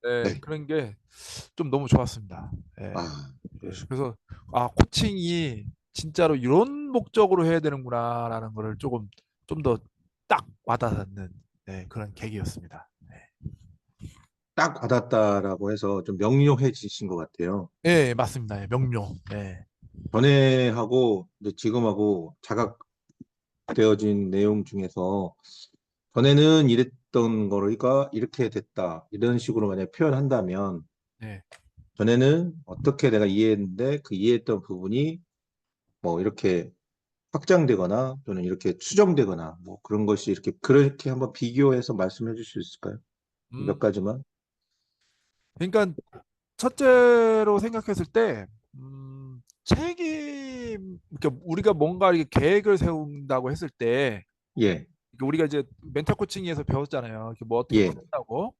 네, 네. 그런 게 좀 너무 좋았습니다. 예. 아, 예. 그러시구나. 그래서 아, 코칭이 진짜로 이런 목적으로 해야 되는구나라는 거를 조금 좀 더 딱 와닿는 그런 계기였습니다. 딱 와닿다라고 해서 좀 명료해지신 것 같아요. 예, 예, 맞습니다. 예, 명료. 예. 전에하고 이제 지금하고 자각되어진 내용 중에서 전에는 이랬던 거가 이렇게 됐다. 이런 식으로 만약 표현한다면 네. 전에는 어떻게 내가 이해했는데 그 이해했던 부분이 뭐 이렇게 확장되거나 또는 이렇게 수정되거나 뭐 그런 것이 이렇게 그렇게 한번 비교해서 말씀해 주실 수 있을까요? 몇 음, 가지만. 그러니까 첫째로 생각했을 때 책임, 그러니까 우리가 뭔가 이렇게 계획을 세운다고 했을 때 예, 그러니까 우리가 이제 멘탈 코칭에서 배웠잖아요. 이렇게 뭐 어떻게 예, 풀었다고.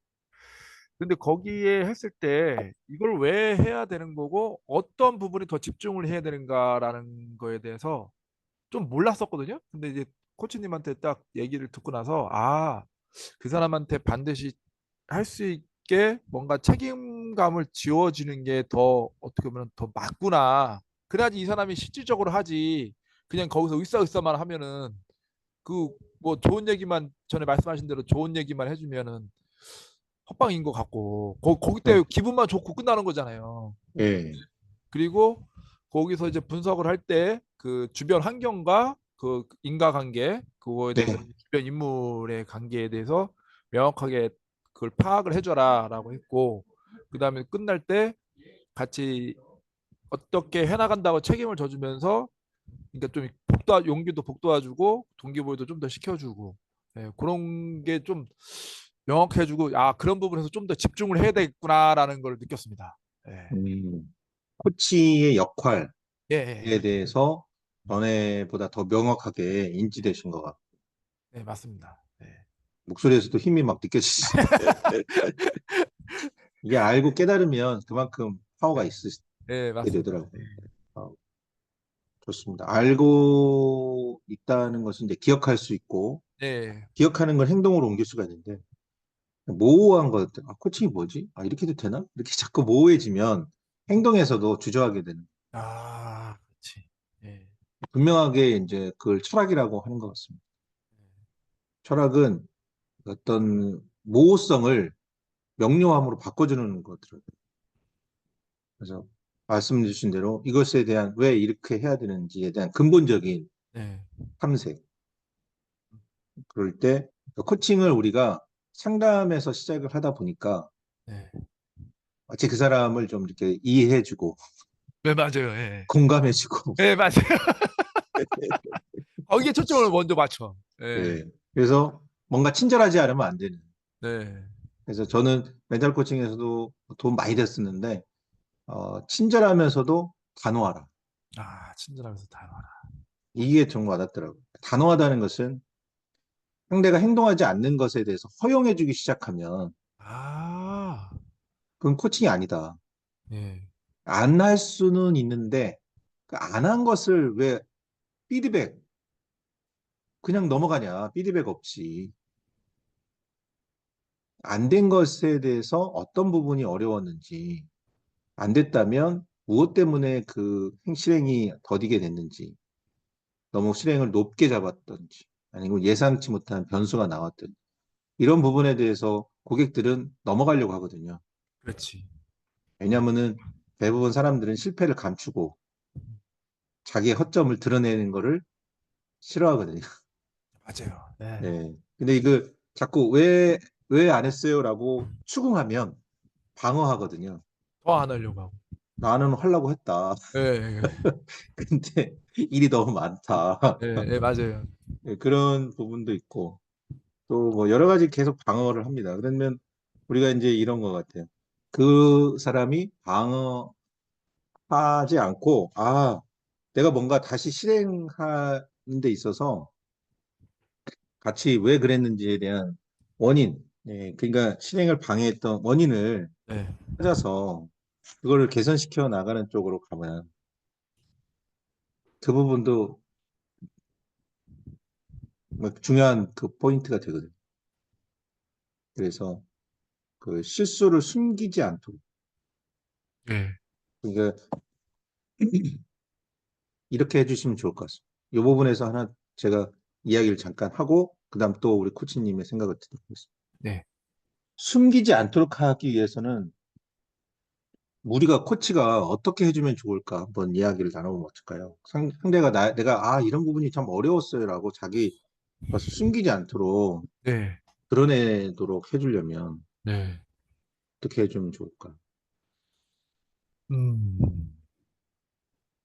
근데 거기에 했을 때 이걸 왜 해야 되는 거고 어떤 부분이 더 집중을 해야 되는가라는 거에 대해서 좀 몰랐었거든요. 근데 이제 코치님한테 딱 얘기를 듣고 나서 아, 그 사람한테 반드시 할 수 있게 뭔가 책임감을 지워지는 게 더 어떻게 보면 더 맞구나. 그래야지 이 사람이 실질적으로 하지. 그냥 거기서 의싸의싸만 하면은 그 뭐 좋은 얘기만 전에 말씀하신 대로 좋은 얘기만 해주면은 헛방인 것 같고 거기 때 예, 기분만 좋고 끝나는 거잖아요. 예. 그리고 거기서 이제 분석을 할 때 그 주변 환경과 그 인과관계 그거에 대해서 네. 주변 인물의 관계에 대해서 명확하게 그걸 파악을 해줘라라고 했고 그 다음에 끝날 때 같이 어떻게 해나간다고 책임을 져주면서 그러니까 좀 용기도 북돋아주고 동기부여도 좀 더 시켜주고 그런 게 좀 명확해지고 아, 그런 부분에서 좀 더 집중을 해야 되겠구나라는 걸 느꼈습니다. 예. 코치의 역할에 예, 예, 대해서 전에보다 더 명확하게 예. 인지되신 것 같고 네, 맞습니다. 네. 목소리에서도 힘이 막 느껴지시죠. 이게 알고 깨달으면 그만큼 파워가 네, 있으시게 네, 맞습니다. 되더라고요. 어, 좋습니다. 알고 있다는 것은 이제 기억할 수 있고 네. 기억하는 걸 행동으로 옮길 수가 있는데 모호한 것, 코칭이 뭐지? 아, 이렇게 해도 되나? 이렇게 자꾸 모호해지면 행동에서도 주저하게 되는. 아, 그렇지. 예. 분명하게 이제 그걸 철학이라고 하는 것 같습니다. 철학은 어떤 모호성을 명료함으로 바꿔주는 것들을. 그래서 말씀 주신 대로 이것에 대한 왜 이렇게 해야 되는지에 대한 근본적인 네. 탐색. 그럴 때 코칭을 우리가 상담에서 시작을 하다 보니까 네. 마치 그 사람을 좀 이렇게 이해해주고 네, 맞아요. 예. 공감해주고 네, 맞아요. 거기에 초점을 먼저 맞춰. 예. 예. 그래서 뭔가 친절하지 않으면 안 되는. 네. 그래서 저는 멘탈 코칭에서도 돈 많이 됐었는데 친절하면서도 단호하라. 아, 친절하면서 다가라. 이게 정말 와닿더라고요. 단호하다는 것은 상대가 행동하지 않는 것에 대해서 허용해주기 시작하면 아, 그건 코칭이 아니다. 예. 안 할 수는 있는데 안 한 것을 왜 피드백 그냥 넘어가냐? 피드백 없이 안 된 것에 대해서 어떤 부분이 어려웠는지 안 됐다면 무엇 때문에 그 실행이 더디게 됐는지 너무 실행을 높게 잡았던지 아니면 예상치 못한 변수가 나왔든지 이런 부분에 대해서 고객들은 넘어가려고 하거든요. 그렇지. 예. 왜냐하면은 대부분 사람들은 실패를 감추고 자기의 허점을 드러내는 거를 싫어하거든요. 맞아요. 네. 네. 근데 이거 자꾸 왜 안 했어요라고 추궁하면 방어하거든요. 더 안 하려고 하고. 나는 하려고 했다. 예, 예, 근데 일이 너무 많다. 예, 예, 맞아요. 네, 그런 부분도 있고 또 뭐 여러 가지 계속 방어를 합니다. 그러면 우리가 이제 이런 것 같아요. 그 사람이 방어하지 않고 내가 뭔가 다시 실행하는 데 있어서 같이 왜 그랬는지에 대한 원인, 그러니까 실행을 방해했던 원인을 네. 찾아서 그거를 개선시켜 나가는 쪽으로 가면 그 부분도 뭐 중요한 그 포인트가 되거든요. 그래서 그 실수를 숨기지 않도록. 네. 그러니까 이렇게 해주시면 좋을 것 같습니다. 이 부분에서 하나 제가 이야기를 잠깐 하고, 그 다음 또 우리 코치님의 생각을 듣도록 하겠습니다. 네. 숨기지 않도록 하기 위해서는 우리가 코치가 어떻게 해주면 좋을까 한번 이야기를 나눠보면 어떨까요? 상대가 내가 이런 부분이 참 어려웠어요라고 자기 와서 숨기지 않도록 네. 드러내도록 해주려면 네. 어떻게 해주면 좋을까? 음.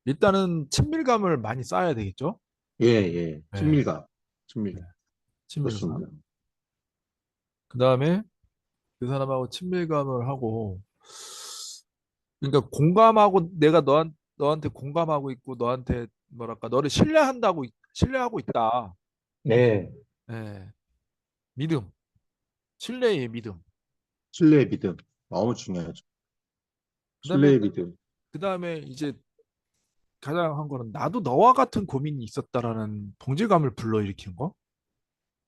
일단은 친밀감을 많이 쌓아야 되겠죠? 예, 예. 네. 친밀감. 네. 친밀감. 친밀감. 좋습니다. 그 다음에 그 사람하고 친밀감을 하고, 그러니까 공감하고 내가 너한테 공감하고 있고 너한테 뭐랄까 너를 신뢰하고 있다. 네. 예. 믿음, 신뢰의 믿음. 신뢰의 믿음. 너무 중요하죠. 그다음에 신뢰의 믿음. 그다음에 이제 가장 한 거는 나도 너와 같은 고민이 있었다라는 동질감을 불러일으키는 거.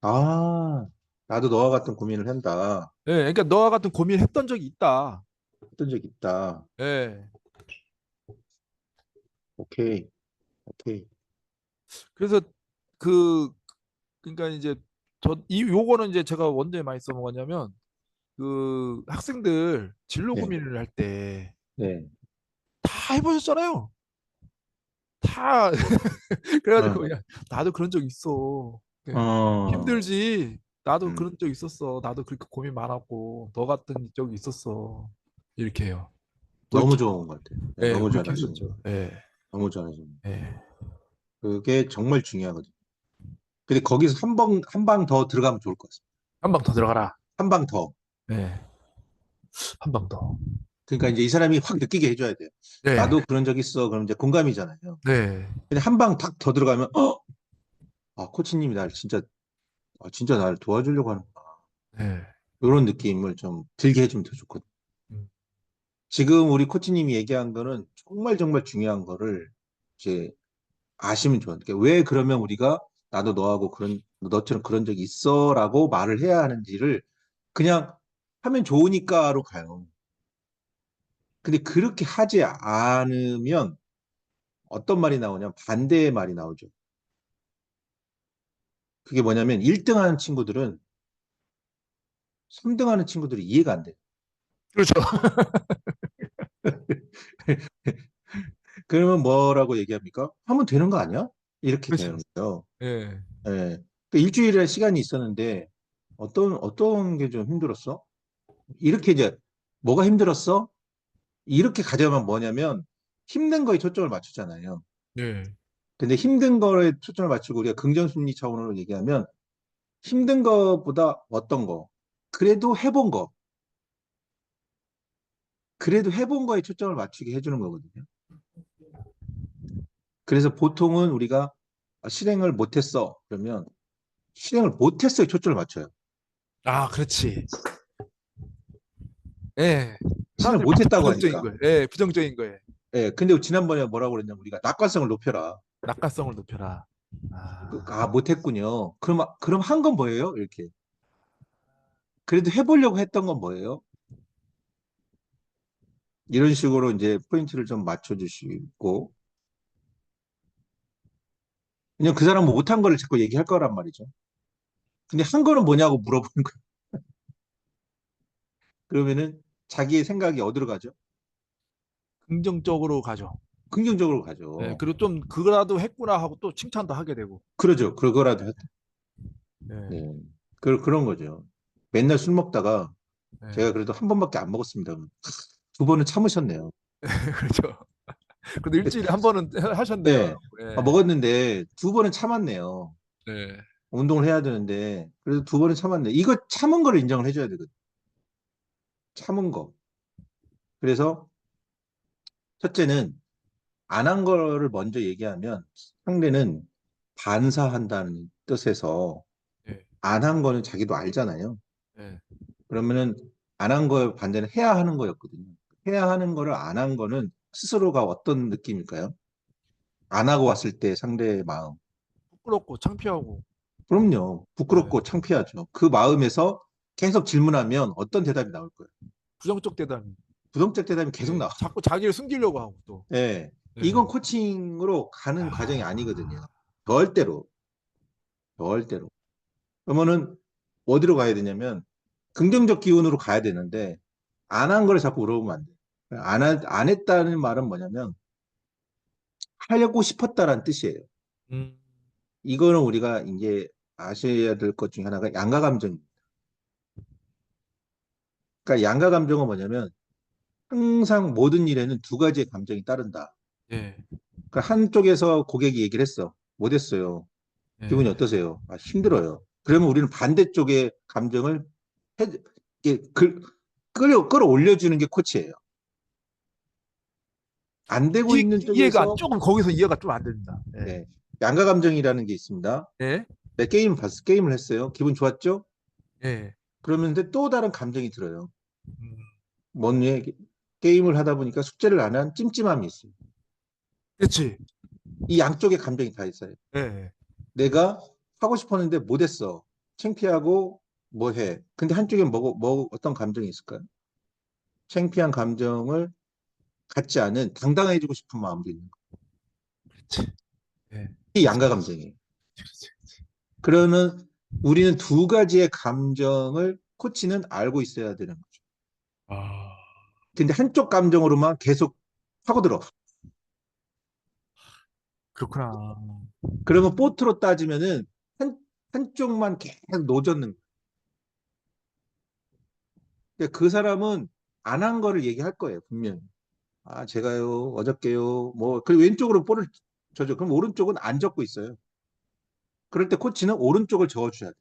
아, 나도 너와 같은 고민을 한다. 예, 그러니까 너와 같은 고민을 했던 적이 있다. 했던 적 있다. 예. 오케이, 오케이. 그래서 그 그러니까 이제 요거는 이제 제가 원제에 많이 써먹었냐면 그 학생들 진로 네, 고민을 할 때 네. 다 해보셨잖아요. 다 그래가지고 어, 그냥 나도 그런 적 있어. 예. 어, 힘들지. 나도 음, 그런 적 있었어. 나도 그렇게 고민 많았고 너 같은 적이 있었어. 이렇게 해요. 너무 그렇게 좋은 것 같아요. 네, 예, 너무 그렇게 잘하시는 거. 했었죠. 예. 너무 잘하시는 거. 예. 그게 정말 중요하거든요. 근데 거기서 한 방 더 들어가면 좋을 것 같습니다. 한 방 더 들어가라. 한 방 더. 예. 한 방 더. 그러니까 이제 이 사람이 확 느끼게 해줘야 돼요. 네. 나도 그런 적 있어. 그럼 이제 공감이잖아요. 네. 근데 한 방 탁 더 들어가면, 코치님이 날 진짜, 진짜 날 도와주려고 하는구나. 네. 이런 느낌을 좀 들게 해주면 더 좋거든요. 음. 지금 우리 코치님이 얘기한 거는 정말 정말 중요한 거를 이제 아시면 좋아요. 그러니까 왜 그러면 우리가 나도 너하고 너처럼 그런 적이 있어라고 말을 해야 하는지를 그냥 하면 좋으니까로 가요. 근데 그렇게 하지 않으면 어떤 말이 나오냐면 반대의 말이 나오죠. 그게 뭐냐면 1등 하는 친구들은 3등 하는 친구들이 이해가 안 돼요. 그렇죠. 그러면 뭐라고 얘기합니까? 하면 되는 거 아니야? 이렇게 되는 그렇죠. 거예요. 예. 예. 그러니까 일주일에 시간이 있었는데 어떤 게 좀 힘들었어? 이렇게 이제 뭐가 힘들었어? 이렇게 가져가면 뭐냐면 힘든 거에 초점을 맞추잖아요. 네. 근데 힘든 거에 초점을 맞추고 우리가 긍정 심리 차원으로 얘기하면 힘든 거보다 어떤 거, 그래도 해본 거, 그래도 해본 거에 초점을 맞추게 해주는 거거든요. 그래서 보통은 우리가 실행을 못했어. 그러면 실행을 못했어에 초점을 맞춰요. 아, 그렇지. 예. 실행을 사람들이 보통 못했다고 부정적인 하니까. 거예요. 예, 부정적인 거예요. 예, 근데 지난번에 뭐라고 그랬냐면 우리가 낙관성을 높여라. 낙관성을 높여라. 아, 못했군요. 그럼 한 건 뭐예요? 이렇게. 그래도 해보려고 했던 건 뭐예요? 이런 식으로 이제 포인트를 좀 맞춰주시고, 그냥 그 사람은 못한 거를 자꾸 얘기할 거란 말이죠. 근데 한 거는 뭐냐고 물어보는 거예요. 그러면은 자기의 생각이 어디로 가죠? 긍정적으로 가죠. 긍정적으로 예, 가죠. 그리고 좀 그거라도 했구나 하고 또 칭찬도 하게 되고. 그러죠. 그거라도 했다. 예, 네. 그런 거죠. 맨날 술 먹다가 제가 예. 그래도 한 번밖에 안 먹었습니다. 두 번은 참으셨네요. 그렇죠. 그래도 일주일에 한 번은 하셨네요. 네. 예, 먹었는데 두 번은 참았네요. 예. 운동을 해야 되는데 그래도 두 번은 참았네. 이거 참은 거를 인정을 해줘야 되거든. 참은 거. 그래서 첫째는 안 한 거를 먼저 얘기하면 상대는 반사한다는 뜻에서 예, 안 한 거는 자기도 알잖아요. 예. 그러면은 안 한 거의 반대는 해야 하는 거였거든요. 해야 하는 거를 안 한 거는 스스로가 어떤 느낌일까요? 안 하고 왔을 때 상대의 마음. 부끄럽고 창피하고. 그럼요. 예, 부끄럽고 창피하죠. 그 마음에서 계속 질문하면 어떤 대답이 나올 거예요? 부정적 대담이. 부정적 대답이 계속 예. 나와. 자꾸 자기를 숨기려고 하고 또. 예. 예. 이건 코칭으로 가는 과정이 아니거든요. 아, 절대로. 절대로. 그러면은 어디로 가야 되냐면 긍정적 기운으로 가야 되는데 안 한 걸 자꾸 물어보면 안 돼. 안 했다는 말은 뭐냐면 하려고 싶었다라는 뜻이에요. 음, 이거는 우리가 이제 아셔야 될 것 중에 하나가 양가 감정. 그러니까 양가 감정은 뭐냐면 항상 모든 일에는 두 가지의 감정이 따른다. 예, 그러니까 한쪽에서 고객이 얘기를 했어. 못했어요. 기분이 예. 어떠세요? 아, 힘들어요. 그러면 우리는 반대쪽의 감정을 해, 이게 끌어올려주는 게 코치예요. 안 되고 있는 이해가 쪽에서 조금 거기서 이해가 좀 안 됩니다. 예. 네, 양가 감정이라는 게 있습니다. 예. 내 게임을 했어요. 기분 좋았죠? 예. 그러면 근데 또 다른 감정이 들어요. 음, 뭔 얘기? 게임을 하다 보니까 숙제를 안 한 찜찜함이 있어요. 그렇지. 이 양쪽의 감정이 다 있어요. 예. 내가 하고 싶었는데 못했어. 창피하고 뭐 해. 근데 한쪽에 어떤 감정이 있을까요? 창피한 감정을 갖지 않은 당당해지고 싶은 마음도 있는 거예요. 그렇지. 예. 이 그렇지. 양가 감정이에요. 그렇지. 그렇지. 그러면 우리는 두 가지의 감정을 코치는 알고 있어야 되는 거죠. 아, 근데 한쪽 감정으로만 계속 파고들어. 그렇구나. 그러면 보트로 따지면은 한쪽만 계속 노젓는 거예요. 그러니까 그 사람은 안 한 거를 얘기할 거예요, 분명히. 아, 제가요, 어저께요, 뭐, 그 왼쪽으로 볼을 져줘. 그럼 오른쪽은 안 적고 있어요. 그럴 때 코치는 오른쪽을 저어줘야 돼.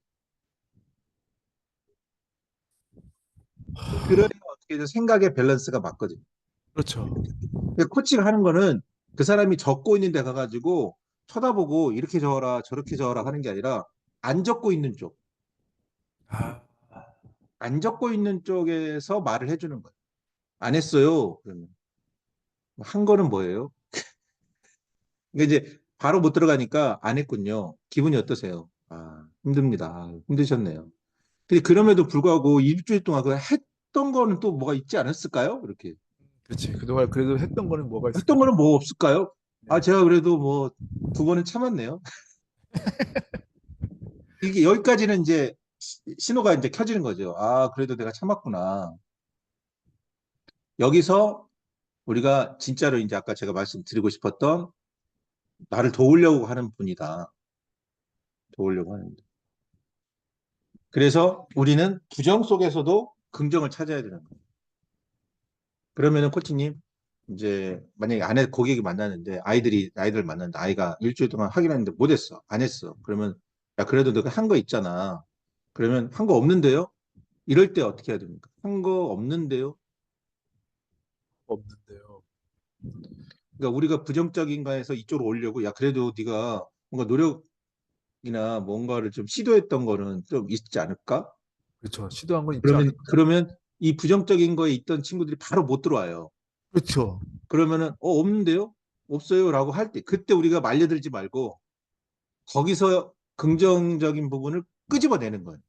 그래야 어떻게든 생각의 밸런스가 맞거든요. 그렇죠. 근데 코치가 하는 거는 그 사람이 적고 있는 데 가가지고 쳐다보고 이렇게 저어라, 저렇게 저어라 하는 게 아니라 안 적고 있는 쪽, 아, 안 적고 있는 쪽에서 말을 해주는 거예요. 안 했어요. 그러면. 한 거는 뭐예요? 그러니까 이제 바로 못 들어가니까 안 했군요. 기분이 어떠세요? 아, 힘듭니다. 아, 힘드셨네요. 근데 그럼에도 불구하고 일주일 동안 그 했던 거는 또 뭐가 있지 않았을까요? 이렇게. 그렇지. 그동안 그래도 했던 거는 뭐가 했던 있을까? 거는 뭐 없을까요? 아, 네. 제가 그래도 뭐 두 번은 참았네요. 이게 여기까지는 이제 신호가 이제 켜지는 거죠. 아, 그래도 내가 참았구나. 여기서 우리가 진짜로 이제 아까 제가 말씀드리고 싶었던 나를 도우려고 하는 분이다. 도우려고 하는 분. 그래서 우리는 부정 속에서도 긍정을 찾아야 되는 거예요. 그러면은 코치님, 이제 만약에 아내 고객이 만나는데 아이들 만났는데 아이가 일주일 동안 하긴 했는데 못했어. 안 했어. 그러면 야, 그래도 너가 한 거 있잖아. 그러면 한 거 없는데요? 이럴 때 어떻게 해야 됩니까? 한 거 없는데요? 없는데요. 그러니까 우리가 부정적인 거에서 이쪽으로 오려고 야, 그래도 네가 뭔가 노력이나 뭔가를 좀 시도했던 거는 좀 있지 않을까? 그렇죠. 시도한 건 있지 않을까? 그러면 이 부정적인 거에 있던 친구들이 바로 못 들어와요. 그렇죠. 그러면은 없는데요? 없어요라고 할 때 그때 우리가 말려들지 말고 거기서 긍정적인 부분을 끄집어내는 거예요.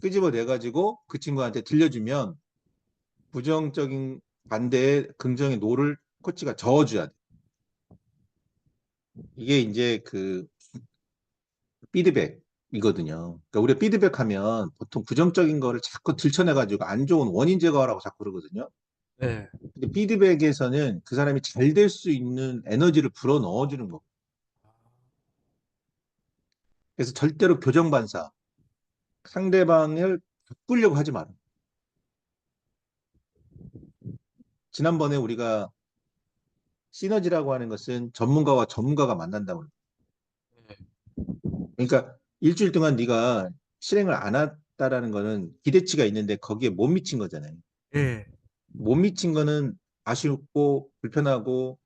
끄집어내 가지고 그 친구한테 들려주면 부정적인 반대의 긍정의 노를 코치가 저어줘야 돼. 이게 이제 그 피드백이거든요. 그러니까 우리가 피드백하면 보통 부정적인 거를 자꾸 들춰내 가지고 안 좋은 원인 제거하라고 자꾸 그러거든요. 네. 근데 피드백에서는 그 사람이 잘 될 수 있는 에너지를 불어 넣어주는 거. 그래서 절대로 교정반사, 상대방을 바꾸려고 하지 마라. 지난번에 우리가 시너지라고 하는 것은 전문가와 전문가가 만난다고. 네. 그러니까 일주일 동안 네가 실행을 안 했다라는 거는 기대치가 있는데 거기에 못 미친 거잖아요. 예. 못 미친 거는 아쉽고 불편하고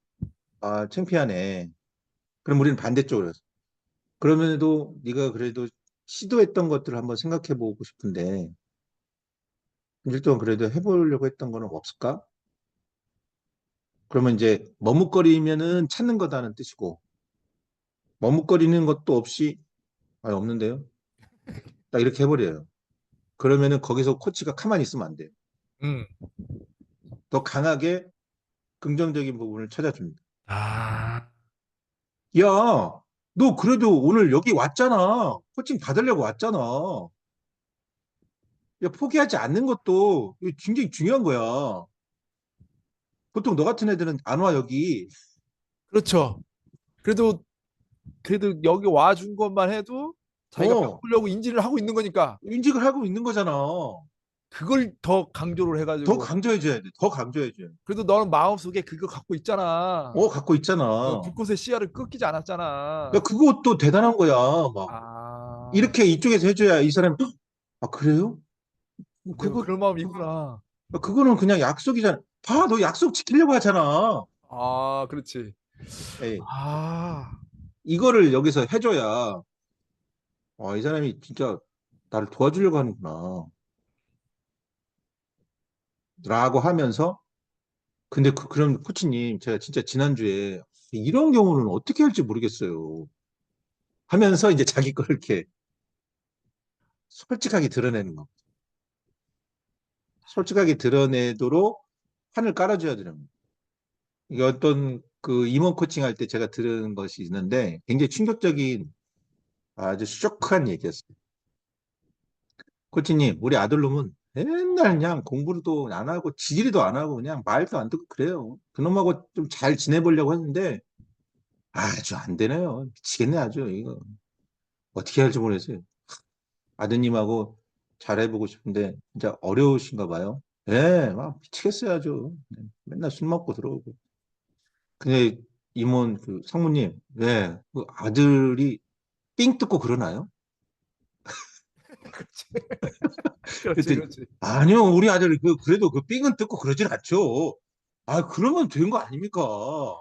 아, 창피하네. 그럼 우리는 반대쪽으로 해서. 그러면도 네가 그래도 시도했던 것들을 한번 생각해 보고 싶은데 일주일 동안 그래도 해보려고 했던 거는 없을까? 그러면 이제 머뭇거리면은 찾는 거다는 뜻이고 머뭇거리는 것도 없이 아, 없는데요. 딱 이렇게 해버려요. 그러면은 거기서 코치가 가만히 있으면 안 돼요. 음. 더 강하게 긍정적인 부분을 찾아줍니다. 아, 야, 너 그래도 오늘 여기 왔잖아. 코칭 받으려고 왔잖아. 야, 포기하지 않는 것도 굉장히 중요한 거야. 보통 너 같은 애들은 안 와, 여기. 그렇죠. 그래도 여기 와준 것만 해도 자기가 어, 바꾸려고 인지를 하고 있는 거니까 인식을 하고 있는 거잖아. 그걸 더 강조를 더 해가지고 강조해줘야 돼. 더 강조해줘야 돼. 그래도 너는 마음속에 그거 갖고 있잖아. 갖고 있잖아. 불꽃의 씨앗을 끊기지 야, 않았잖아. 그것도 대단한 거야. 막, 아, 이렇게 이쪽에서 해줘야 이 사람이, "헉, 아, 그래요? 내가 그거, 그런 마음이 그거, 있구나. 그거는 그냥 약속이잖아. 봐, 너 약속 지키려고 하잖아. 아, 그렇지. 에이, 아, 이거를 여기서 해줘야, 이 사람이 진짜 나를 도와주려고 하는구나. 라고 하면서, 근데 그럼 코치님, 제가 진짜 지난주에 이런 경우는 어떻게 할지 모르겠어요. 하면서 이제 자기 걸 이렇게 솔직하게 드러내는 거. 솔직하게 드러내도록 판을 깔아줘야 되는 거예요. 이게 어떤 그 임원 코칭 할 때 제가 들은 것이 있는데 굉장히 충격적인 아주 쇼크한 얘기였어요. 코치님, 우리 아들놈은 맨날 그냥 공부도 안 하고 지지리도 안 하고 그냥 말도 안 듣고 그래요. 그놈하고 좀 잘 지내보려고 했는데 아주 안 되네요. 미치겠네 아주 이거. 어떻게 할지 모르겠어요. 아드님하고 잘해보고 싶은데 진짜 어려우신가 봐요. 예, 막 미치겠어요 아주. 네, 맨날 술 먹고 들어오고. 근데 임원 그 상무님, 예, 그 아들이 삥 뜯고 그러나요? 그렇지. 그렇지, 그랬더니 그렇지. 아니요, 우리 아들이 그래도 그 삥은 뜯고 그러진 않죠. 아, 그러면 된 거 아닙니까?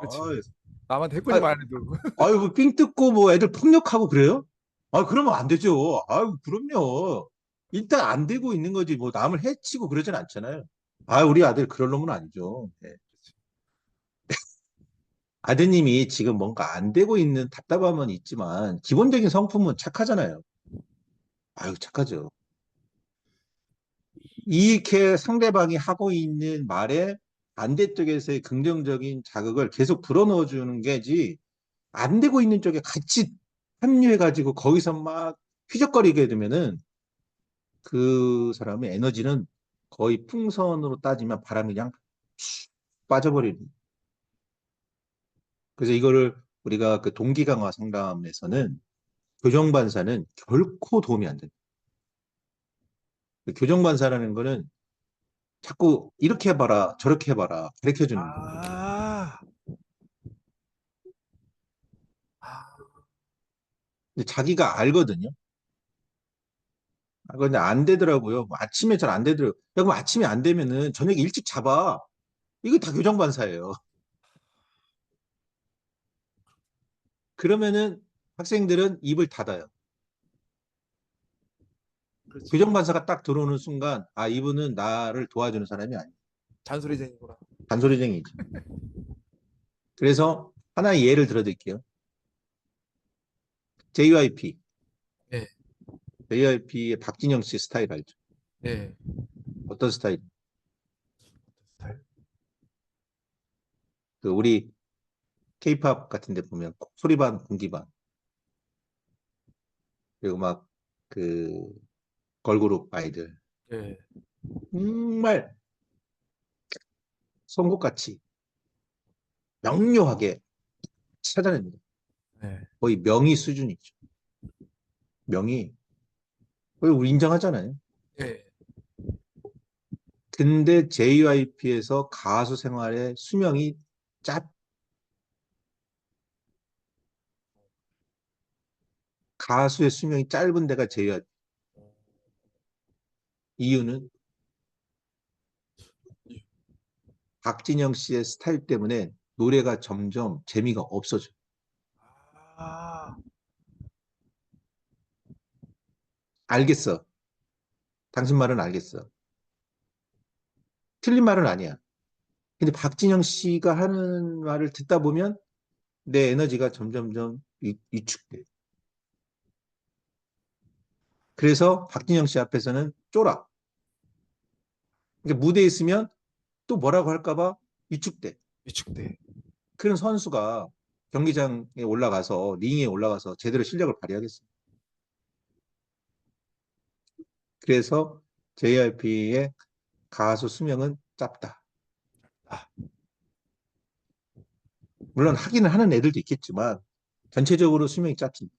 그렇지, 그렇지. 남한테 해코지 아, 말해도. 아유, 뭐삥 뜯고 뭐 애들 폭력하고 그래요? 아, 그러면 안 되죠. 아유, 그럼요. 일단 안 되고 있는 거지. 뭐 남을 해치고 그러진 않잖아요. 아, 우리 아들 그럴 놈은 아니죠. 네. 아드님이 지금 뭔가 안 되고 있는 답답함은 있지만 기본적인 성품은 착하잖아요. 아유, 착하죠. 이렇게 상대방이 하고 있는 말에 반대쪽에서의 긍정적인 자극을 계속 불어넣어 주는 게지 안 되고 있는 쪽에 같이 합류해가지고 거기서 막 휘적거리게 되면은 그 사람의 에너지는 거의 풍선으로 따지면 바람이 그냥 슉 빠져버리는. 그래서 이거를 우리가 그 동기 강화 상담에서는 교정반사는 결코 도움이 안 돼요. 그 교정반사라는 거는 자꾸 이렇게 해봐라, 저렇게 해봐라, 가르쳐 주는 거예요. 아, 아, 근데 자기가 알거든요. 근데 안 되더라고요. 뭐 아침에 잘 안 되더라고요. 야, 그럼 아침에 안 되면은 저녁에 일찍 잡아. 이거 다 교정반사예요. 그러면은 학생들은 입을 닫아요. 그렇지. 교정반사가 딱 들어오는 순간, 아, 이분은 나를 도와주는 사람이 아니야. 잔소리쟁이구나. 잔소리쟁이지. 그래서 하나의 예를 들어드릴게요. JYP. 네, JYP의 박진영 씨 스타일 알죠? 네. 어떤 스타일? 스타일. 그 우리 케이팝 같은 데 보면 소리반, 공기반. 그리고 막 그 걸그룹 아이들. 네, 정말 송곳같이 명료하게 찾아냅니다. 네, 거의 명의 수준이죠. 명의. 거의 우리 인정하잖아요. 네. 근데 JYP에서 가수 생활의 수명이 짧, 가수의 수명이 짧은 데가 JYP. 이유는 박진영 씨의 스타일 때문에 노래가 점점 재미가 없어져. 아, 알겠어. 당신 말은 알겠어. 틀린 말은 아니야. 근데 박진영 씨가 하는 말을 듣다 보면 내 에너지가 점점점 위축돼. 그래서 박진영 씨 앞에서는 쫄아. 그러니까 무대에 있으면 또 뭐라고 할까봐 위축돼. 위축돼. 그런 선수가 경기장에 올라가서 링에 올라가서 제대로 실력을 발휘하겠어요. 그래서 JYP의 가수 수명은 짧다. 아, 물론 하기는 하는 애들도 있겠지만 전체적으로 수명이 짧습니다.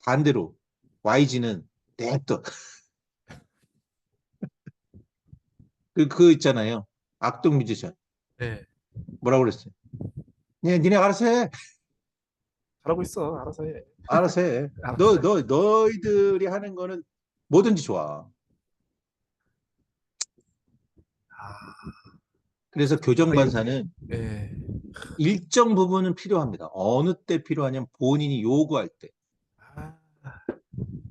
반대로 YG는 냅둬. 그 있잖아요. 악동 뮤지션. 네. 뭐라고 그랬어요? 니네 알아서 해. 잘하고 있어. 알아서 해. 알아서 해. 알아서 해. 너희들이 하는 거는 뭐든지 좋아. 아, 그래서 거의, 교정반사는 예. 일정 부분은 필요합니다. 어느 때 필요하냐면 본인이 요구할 때. 아,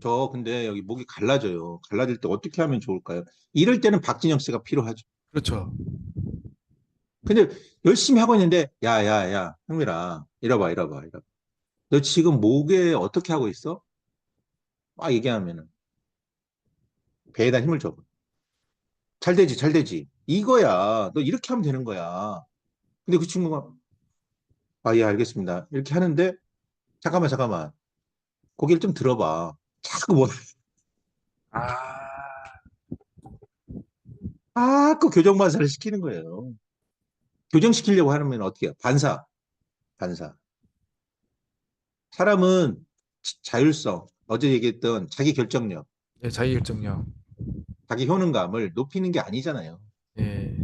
저 근데 여기 목이 갈라져요. 갈라질 때 어떻게 하면 좋을까요? 이럴 때는 박진영 씨가 필요하죠. 그렇죠. 근데 열심히 하고 있는데 야야야 형민아 이러봐. 너 지금 목에 어떻게 하고 있어? 막 얘기하면은 배에다 힘을 줘. 잘 되지. 이거야. 너 이렇게 하면 되는 거야. 근데 그 친구가 아, 예, 알겠습니다. 이렇게 하는데 잠깐만. 고개를 좀 들어봐. 자꾸 뭐 아, 자꾸 교정 반사를 시키는 거예요. 교정시키려고 하면 어떻게 해요? 반사. 사람은 자율성, 어제 얘기했던 자기 결정력, 예, 자기결정력. 자기 효능감을 높이는 게 아니잖아요. 예.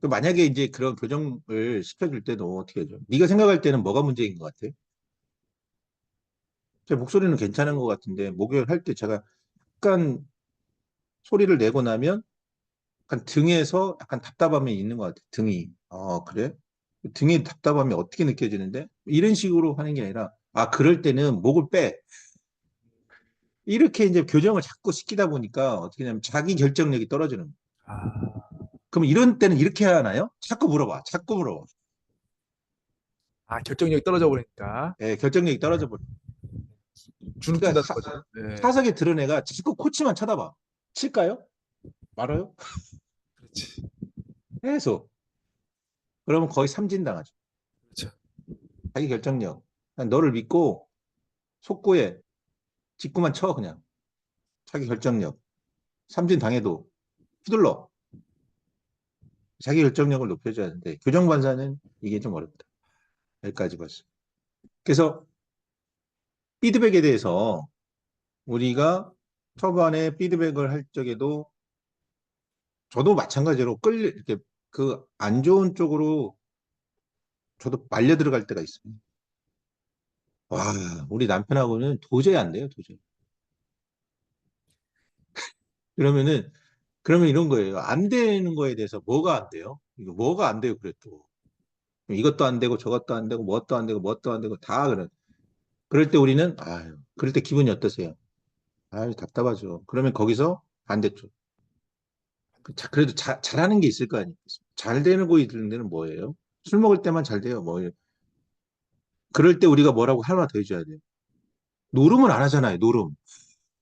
그 만약에 이제 그런 교정을 시켜줄 때도 어떻게 하죠? 네가 생각할 때는 뭐가 문제인 것 같아? 제 목소리는 괜찮은 것 같은데 목요일 때 제가 약간 소리를 내고 나면 약간 등에서 약간 답답함이 있는 것 같아. 등이. 그래? 등에 답답함이 어떻게 느껴지는데? 이런 식으로 하는 게 아니라 그럴 때는 목을 빼. 이렇게 이제 교정을 자꾸 시키다 보니까 어떻게 되냐면 자기 결정력이 떨어지는 거예요. 아, 그럼 이런 때는 이렇게 해야 하나요? 자꾸 물어봐. 결정력이 떨어져 버리니까. 예, 결정력이 떨어져 버려. 그러니까 주눅든다는 거죠. 예. 사석에 들은 애가 자꾸 코치만 쳐다봐. 칠까요? 말아요? 그렇지. 계속. 그러면 거의 삼진당하죠. 그렇죠. 자기 결정력. 그냥 너를 믿고 속구에 직구만 쳐 그냥. 자기 결정력. 삼진 당해도 휘둘러. 자기 결정력을 높여줘야 하는데 교정반사는 이게 좀 어렵다. 여기까지 봤어. 그래서 피드백에 대해서 우리가 초반에 피드백을 할 적에도 저도 마찬가지로 이렇게 그 안 좋은 쪽으로 저도 말려 들어갈 때가 있어요. 와, 우리 남편하고는 도저히 안 돼요, 도저히. 그러면은, 그러면 이런 거예요. 안 되는 거에 대해서 뭐가 안 돼요? 이거 뭐가 안 돼요, 그래 또. 이것도 안 되고 저것도 안 되고 뭣도 안 되고 뭣도 안 되고 다 그런. 그럴 때 우리는, 그럴 때 기분이 어떠세요? 답답하죠. 그러면 거기서 반대쪽. 그래도 잘하는 게 있을 거 아니에요. 잘 되는 거 있는 데는 뭐예요? 술 먹을 때만 잘 돼요. 뭐, 그럴 때 우리가 뭐라고 하나 더 해줘야 돼요. 노름은 안 하잖아요, 노름.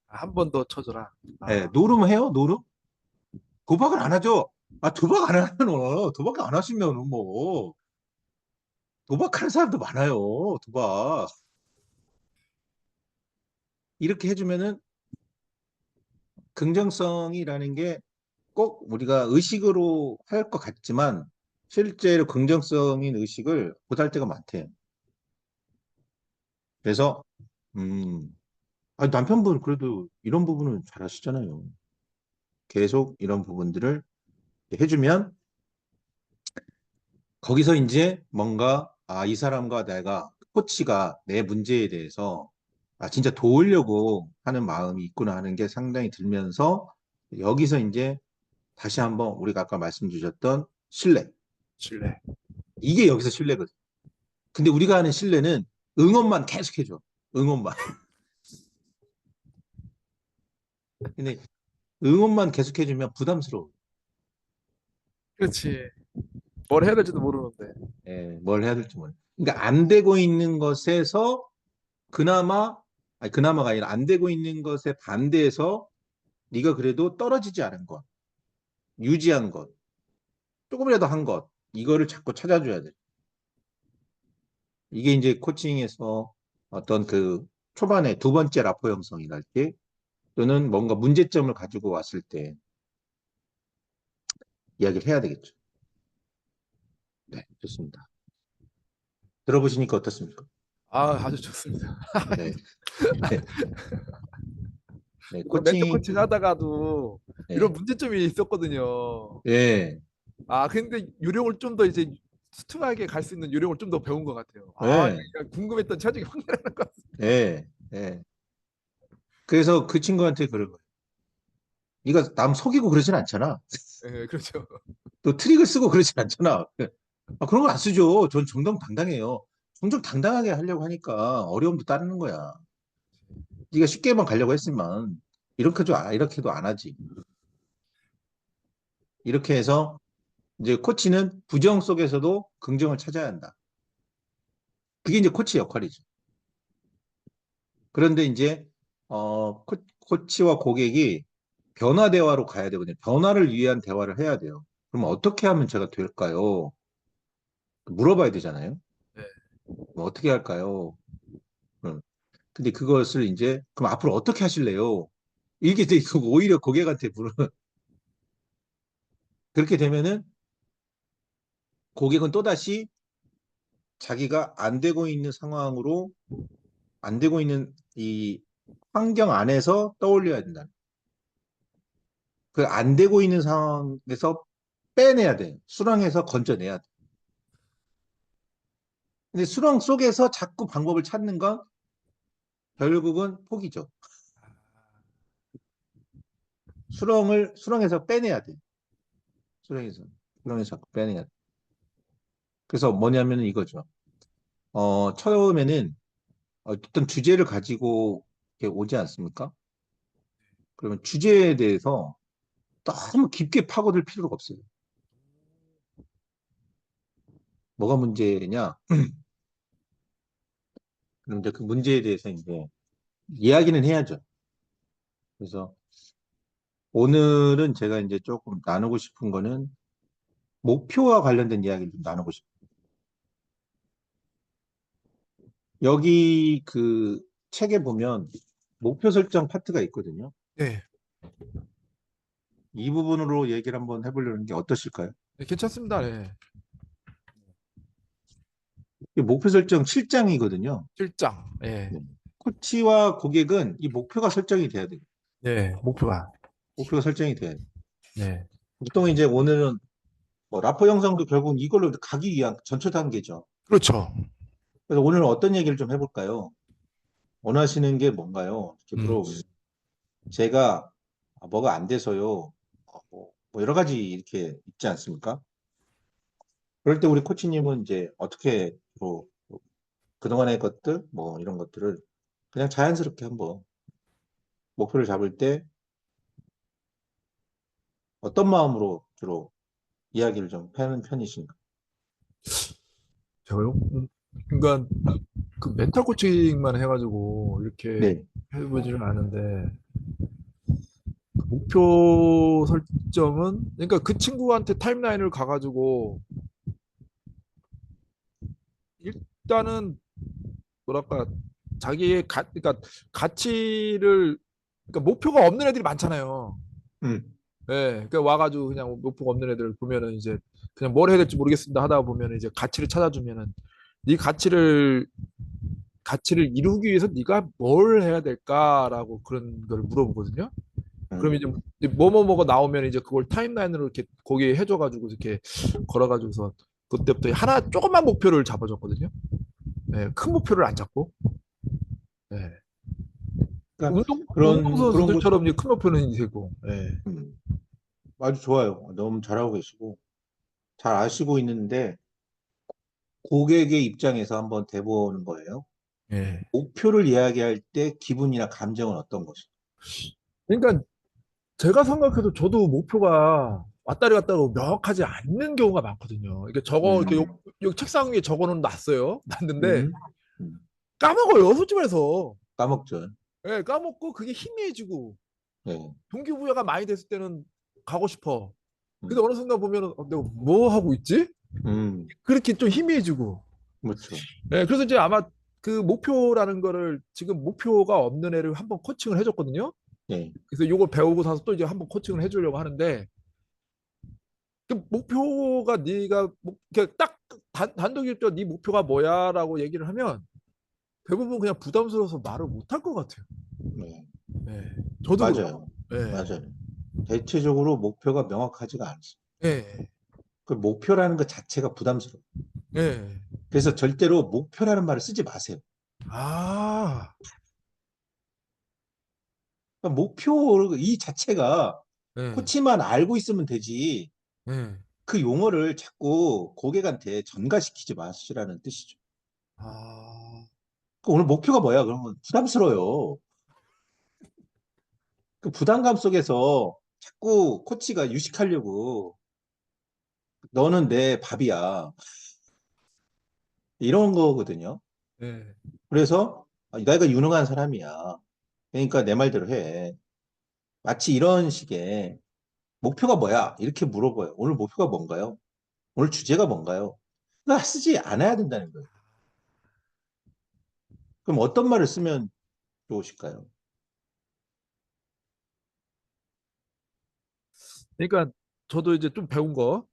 한 번 더 쳐줘라. 예, 아, 노름 해요, 노름? 도박은 안 하죠. 도박 안 하면, 도박 안 하시면 뭐, 도박하는 사람도 많아요, 도박. 이렇게 해주면은 긍정성이라는 게 꼭 우리가 의식으로 할 것 같지만 실제로 긍정성인 의식을 못할 때가 많대요. 그래서, 음, 남편분 그래도 이런 부분은 잘 하시잖아요. 계속 이런 부분들을 해주면 거기서 이제 뭔가, 이 사람과 내가, 코치가 내 문제에 대해서, 진짜 도우려고 하는 마음이 있구나 하는 게 상당히 들면서, 여기서 이제 다시 한번 우리가 아까 말씀 주셨던 신뢰. 신뢰. 이게 여기서 신뢰거든. 근데 우리가 하는 신뢰는 응원만 계속 해줘. 응원만. 근데 응원만 계속 해주면 부담스러워. 그렇지. 뭘 해야 될지도 모르는데. 뭘 해야 될지 몰라. 그러니까 안 되고 있는 것에서 그나마 아니, 그나마가 아니라 안 되고 있는 것에 반대해서 네가 그래도 떨어지지 않은 것, 유지한 것, 조금이라도 한 것, 이거를 자꾸 찾아줘야 돼. 이게 이제 코칭에서 어떤 그 초반에 두 번째 라포 형성이랄지 또는 뭔가 문제점을 가지고 왔을 때 이야기를 해야 되겠죠. 네, 좋습니다. 들어보시니까 어떻습니까? 아, 아주 좋습니다. 네, 네, 이거 멘토 코칭, 코칭 하다가도 이런 네, 문제점이 있었거든요. 네, 아, 근데 요령을 좀 더 이제 수특하게 갈 수 있는 요령을 좀 더 배운 것 같아요. 아, 네, 그러니까 궁금했던 차직이 확 늘어난 것 같습니다. 네, 네. 그래서 그 친구한테 그런 거예요. 네가 남 속이고 그러진 않잖아. 예, 그렇죠. 또 트릭을 쓰고 그러진 않잖아. 아, 그런 거 안 쓰죠. 전 정정당당해요. 정정당당하게 하려고 하니까 어려움도 따르는 거야. 네가 쉽게만 가려고 했으면 이렇게도 안 하지. 이렇게 해서 이제 코치는 부정 속에서도 긍정을 찾아야 한다. 그게 이제 코치 역할이죠. 그런데 이제 코치와 고객이 변화 대화로 가야 되거든요. 변화를 위한 대화를 해야 돼요. 그럼 어떻게 하면 제가 될까요? 물어봐야 되잖아요. 네. 뭐 어떻게 할까요? 음. 근데 그것을 이제 그럼 앞으로 어떻게 하실래요? 이게 돼 있고 오히려 고객한테 물어. 그렇게 되면은 고객은 또다시 자기가 안 되고 있는 상황으로 안 되고 있는 이 환경 안에서 떠올려야 된다. 그 안 되고 있는 상황에서 빼내야 돼. 수렁에서 건져내야 돼. 근데 수렁 속에서 자꾸 방법을 찾는 건 결국은 포기죠. 수렁에서 빼내야 돼. 수렁에서. 수렁에서 자꾸 빼내야 돼. 그래서 뭐냐면은 이거죠. 처음에는 어떤 주제를 가지고 이렇게 오지 않습니까? 그러면 주제에 대해서 너무 깊게 파고들 필요가 없어요. 뭐가 문제냐? 그럼 이제 그 문제에 대해서 이제 이야기는 해야죠. 그래서 오늘은 제가 이제 조금 나누고 싶은 거는 목표와 관련된 이야기를 좀 나누고 싶어요. 여기 그 책에 보면 목표 설정 파트가 있거든요. 네. 이 부분으로 얘기를 한번 해보려는 게 어떠실까요? 네, 괜찮습니다. 네. 이 목표 설정 7장이거든요. 실장. 예. 코치와 고객은 이 목표가 설정이 돼야 돼요. 네, 목표가. 목표가 설정이 돼야 돼요. 네. 보통 이제 오늘은 뭐 라포 형성도 결국 이걸로 가기 위한 전초 단계죠. 그렇죠. 그래서 오늘은 어떤 얘기를 좀 해볼까요? 원하시는 게 뭔가요? 이렇게 음. 물어보면 제가 뭐가 안 돼서요. 뭐 여러 가지 이렇게 있지 않습니까? 그럴 때 우리 코치님은 이제 어떻게 그동안의 것들 뭐 이런 것들을 그냥 자연스럽게 한번 목표를 잡을 때 어떤 마음으로 주로 이야기를 좀 하는 편이신가? 저요? 그러니까 그 멘탈 코칭만 해가지고 이렇게 네. 해보지는 않은데 목표 설정은 그러니까 그 친구한테 타임라인을 가가지고 일단은 뭐랄까 자기의 그러니까 가치를 그러니까 목표가 없는 애들이 많잖아요. 음, 예, 그러니까 와가지고 그냥 목표가 없는 애들 보면은 이제 그냥 뭘 해야 될지 모르겠습니다 하다 보면은 이제 가치를 찾아주면은 네 가치를 이루기 위해서 네가 뭘 해야 될까라고 그런 걸 물어보거든요. 그럼 음. 이제 뭐뭐뭐가 나오면 이제 그걸 타임라인으로 이렇게 거기에 해줘가지고 이렇게 걸어가지고서 그때부터 하나 조그만 목표를 잡아줬거든요. 예, 큰 목표를 안 잡고. 예. 그러니까 그런 것, 운동선수들처럼 이제 큰 목표는 되고. 예. 음, 아주 좋아요. 너무 잘하고 계시고 잘 아시고 있는데 고객의 입장에서 한번 대보는 거예요. 예. 목표를 이야기할 때 기분이나 감정은 어떤 것이? 그러니까 제가 생각해도 저도 목표가 왔다리 갔다 리 명확하지 않는 경우가 많거든요. 이게 이렇게 음, 여기 책상 위에 적어는 놨어요. 놨는데 음, 음, 까먹어요, 솔직히 말해서. 까먹죠. 예, 까먹고 그게 희미해지고 네. 동기부여가 많이 됐을 때는 가고 싶어. 근데 음, 어느 순간 보면은 내가 뭐 하고 있지? 음, 그렇게 좀 희미해지고. 그렇죠. 예, 그래서 이제 아마 그 목표라는 거를 지금 목표가 없는 애를 한번 코칭을 해줬거든요. 예, 그래서 요걸 배우고 나서 또 이제 한번 코칭을 해주려고 하는데 그 목표가 네가 그러니까 딱 단독일조 네 목표가 뭐야라고 얘기를 하면 대부분 그냥 부담스러워서 말을 못 할 것 같아요. 네. 예, 저도 그렇고. 맞아요. 예, 맞아요. 대체적으로 목표가 명확하지가 않습니다. 예, 그 목표라는 것 자체가 부담스러워요. 예. 그래서 절대로 목표라는 말을 쓰지 마세요. 아, 그러니까 목표 이 자체가 예, 코치만 알고 있으면 되지. 예. 그 용어를 자꾸 고객한테 전가시키지 마시라는 뜻이죠. 아, 그 오늘 목표가 뭐야? 그러면 부담스러워요. 그 부담감 속에서 자꾸 코치가 유식하려고 너는 내 밥이야. 이런 거거든요. 예. 그래서 내가 유능한 사람이야. 그러니까 내 말대로 해. 마치 이런 식의 목표가 뭐야? 이렇게 물어봐요. 오늘 목표가 뭔가요? 오늘 주제가 뭔가요? 나 쓰지 않아야 된다는 거예요. 그럼 어떤 말을 쓰면 좋으실까요? 그러니까 저도 이제 좀 배운 거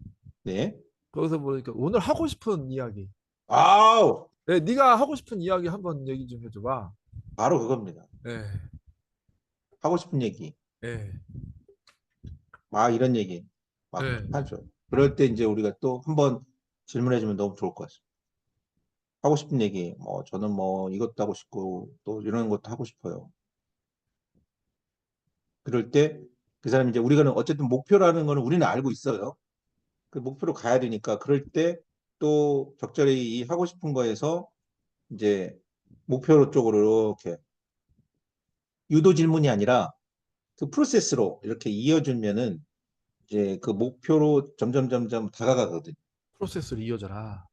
네. 거기서 보니까 오늘 하고 싶은 이야기. 아우! 네, 네가 하고 싶은 이야기 한번 얘기 좀 해줘봐. 바로 그겁니다. 예, 하고 싶은 얘기. 예, 막 이런 얘기 막 예. 하죠. 그럴 때 이제 우리가 또 한번 질문해 주면 너무 좋을 것 같습니다. 하고 싶은 얘기, 뭐, 저는 뭐, 이것도 하고 싶고, 또 이런 것도 하고 싶어요. 그럴 때, 그 사람이 이제 우리가 어쨌든 목표라는 거는 우리는 알고 있어요. 그 목표로 가야 되니까, 그럴 때 또 적절히 이 하고 싶은 거에서 이제 목표 쪽으로 이렇게 유도 질문이 아니라 그 프로세스로 이렇게 이어주면은 이제 그 목표로 점점 점점 다가가거든요. 프로세스를 이어져라.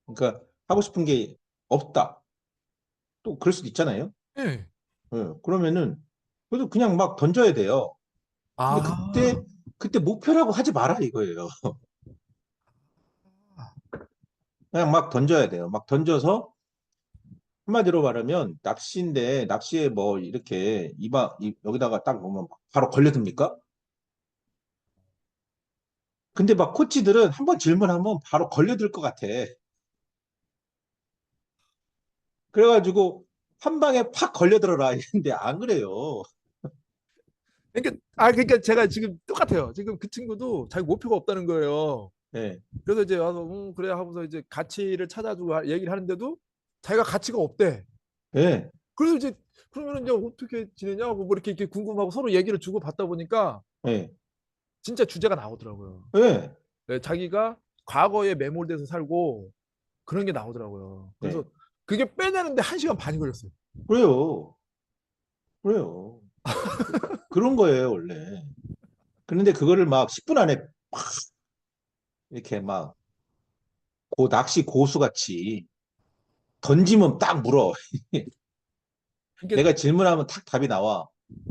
그러니까 하고 싶은 게 없다. 또 그럴 수도 있잖아요. 예. 예, 그러면은 그래도 그냥 막 던져야 돼요. 근데 아, 그때 목표라고 하지 마라 이거예요. 그냥 막 던져야 돼요. 막 던져서 한마디로 말하면 낚시인데 낚시에 뭐 이렇게 여기다가 딱 놓으면 바로 걸려듭니까? 근데 막 코치들은 한번 질문하면 바로 걸려들 것 같아. 그래가지고 한 방에 팍 걸려들어라 이랬는데 안 그래요. 그러니까 제가 지금 똑같아요. 지금 그 친구도 자기 목표가 없다는 거예요. 예, 그래서 이제 와서 그래 하고서 이제 가치를 찾아주고 얘기를 하는데도 자기가 가치가 없대. 예, 그래서 이제 그러면 이제 어떻게 지내냐고 뭐 이렇게 궁금하고 서로 얘기를 주고 받다 보니까 예, 진짜 주제가 나오더라고요. 예, 네, 자기가 과거에 매몰돼서 살고 그런 게 나오더라고요. 그래서 예. 그게 빼내는데 1시간 반이 걸렸어요. 그래요. 그래요. 그런 거예요, 원래. 그런데 그거를 막 10분 안에 팍 이렇게 막 낚시 고수같이 던지면 딱 물어. 이게 내가 질문하면 탁 답이 나와.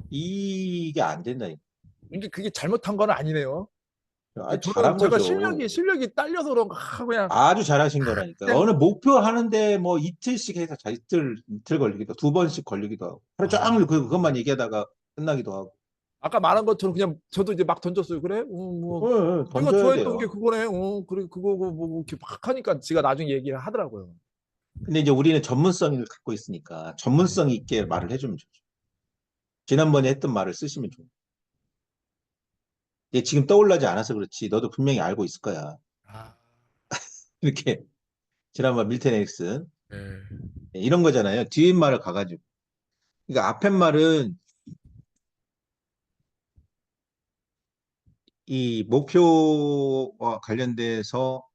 이게 안 된다니까. 이게 그게 잘못한 건 아니네요. 아, 저는 잘한 제가 거죠. 실력이 딸려서 그런가 그냥 아주 잘하신 거라니까. 그냥 어느 목표 하는데 뭐 이틀씩 해서 이틀 걸리기도, 두 번씩 걸리기도 하고. 하루 아, 종일 그것만 얘기하다가 끝나기도 하고. 아까 말한 것처럼 그냥 저도 이제 막 던졌어요. 그래? 뭐 내가 던져야 좋아했던 게 돼요. 그거네. 그래 그거고 뭐 이렇게 막 하니까 지가 나중에 얘기를 하더라고요. 근데 이제 우리는 전문성을 갖고 있으니까 네. 전문성 있게 말을 해주면 좋죠. 지난번에 했던 말을 쓰시면 좋아요. 얘 지금 떠올라지 않아서 그렇지. 너도 분명히 알고 있을 거야. 아, 이렇게 지난번 밀턴 에릭슨 네. 이런 거잖아요. 뒷말을 가가지고. 그러니까 앞에 말은 이 목표와 관련돼서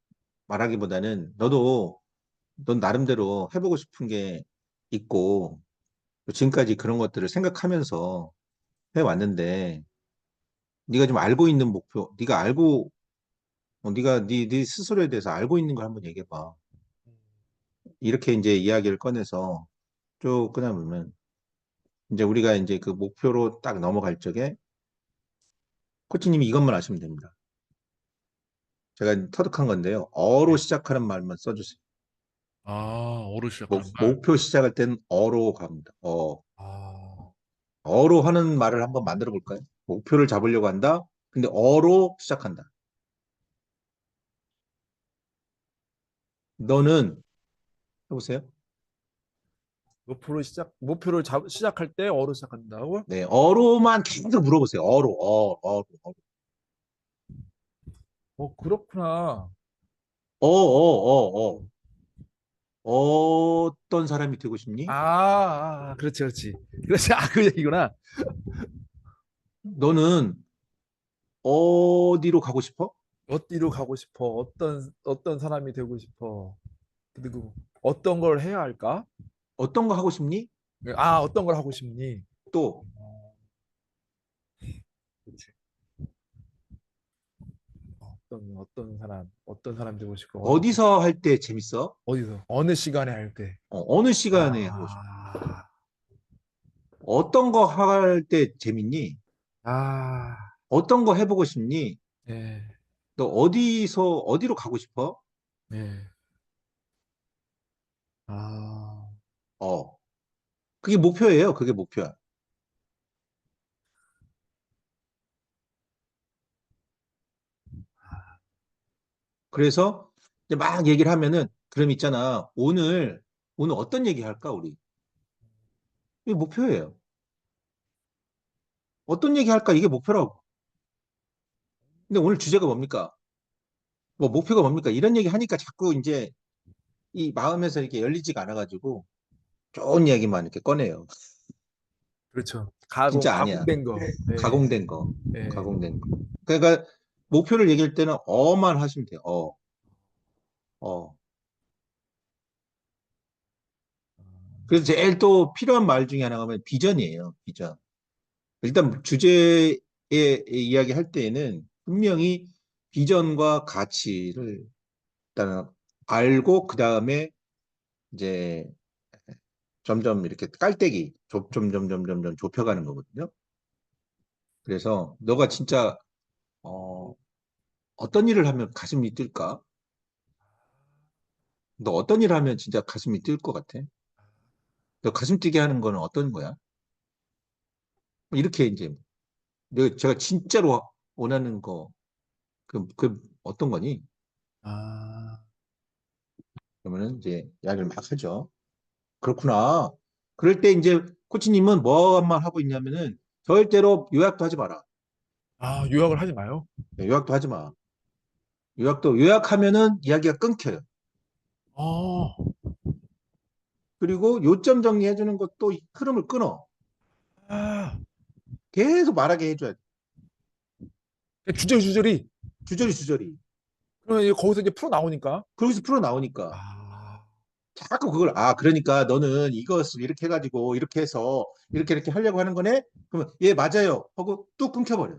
말하기보다는 넌 나름대로 해보고 싶은 게 있고 지금까지 그런 것들을 생각하면서 해왔는데 네가 좀 알고 있는 목표, 네가 네 스스로에 대해서 알고 있는 걸 한번 얘기해봐. 이렇게 이제 이야기를 꺼내서 쭉 끄다 보면 이제 우리가 이제 그 목표로 딱 넘어갈 적에 코치님이 이것만 아시면 됩니다. 제가 터득한 건데요. 어로 네. 시작하는 말만 써주세요. 아, 어로 시작하는 말. 목표 시작할 때는 어로 갑니다. 아, 어로 하는 말을 한번 만들어 볼까요? 목표를 잡으려고 한다. 근데 어로 시작한다. 너는 해보세요. 시작할 때 어로 시작한다고? 네, 어로만 계속 물어보세요. 어로. 그렇구나. 어. 어떤 사람이 되고 싶니? 그렇지, 그렇지. 그렇지, 그 얘기구나. 너는 어디로 가고 싶어? 어디로 가고 싶어? 어떤 사람이 되고 싶어? 그리고 어떤 걸 해야 할까? 어떤 거 하고 싶니? 어떤 걸 하고 싶니? 또 어, 그렇지. 어떤 사람 되고 싶고, 어디서 할 때 재밌어? 어디서, 어느 시간에 할 때. 어느 시간에 하고 싶어? 아, 어떤 거 할 때 재밌니? 아, 어떤 거 해보고 싶니? 네, 너 어디로 가고 싶어? 네. 아, 어, 그게 목표예요. 그게 목표야. 그래서 이제 막 얘기를 하면은, 그럼 있잖아. 오늘 어떤 얘기 할까, 우리? 이게 목표예요. 어떤 얘기 할까? 이게 목표라고. 근데 오늘 주제가 뭡니까? 뭐 목표가 뭡니까? 이런 얘기 하니까 자꾸 이제 이 마음에서 이렇게 열리지가 않아가지고 좋은 얘기만 이렇게 꺼내요. 그렇죠. 진짜 아니야. 가공된 거. 네, 가공된 거. 네. 가공된 거. 그러니까 목표를 얘기할 때는 어만 하시면 돼요. 어. 그래서 제일 또 필요한 말 중에 하나가 뭐냐면 비전이에요. 비전. 일단 주제에 이야기할 때에는 분명히 비전과 가치를 일단 알고 그 다음에 이제 점점 이렇게 깔때기 점점 좁혀가는 거거든요. 그래서 너가 진짜 어, 어떤 일을 하면 가슴이 뛸까? 너 어떤 일을 하면 진짜 가슴이 뛸 것 같아? 너 가슴 뛰게 하는 거는 어떤 거야? 이렇게 이제 제가 진짜로 원하는 거 그 어떤 거니? 아, 그러면은 이제 이야기를 막 하죠. 그렇구나. 그럴 때 이제 코치님은 뭐만 하고 있냐면은 절대로 요약도 하지 마라. 요약을 하지 마요. 네, 요약도 하지 마. 요약하면은 이야기가 끊겨요. 어, 그리고 요점 정리해 주는 것도 이 흐름을 끊어. 아, 계속 말하게 해줘야 돼. 주저리. 주저리. 그러면 이제 거기서 이제 풀어 나오니까. 거기서 풀어 나오니까. 아, 자꾸 그러니까 너는 이것을 이렇게 해가지고 이렇게 해서 이렇게 하려고 하는 거네? 그러면 예, 맞아요. 하고 뚝 끊겨버려.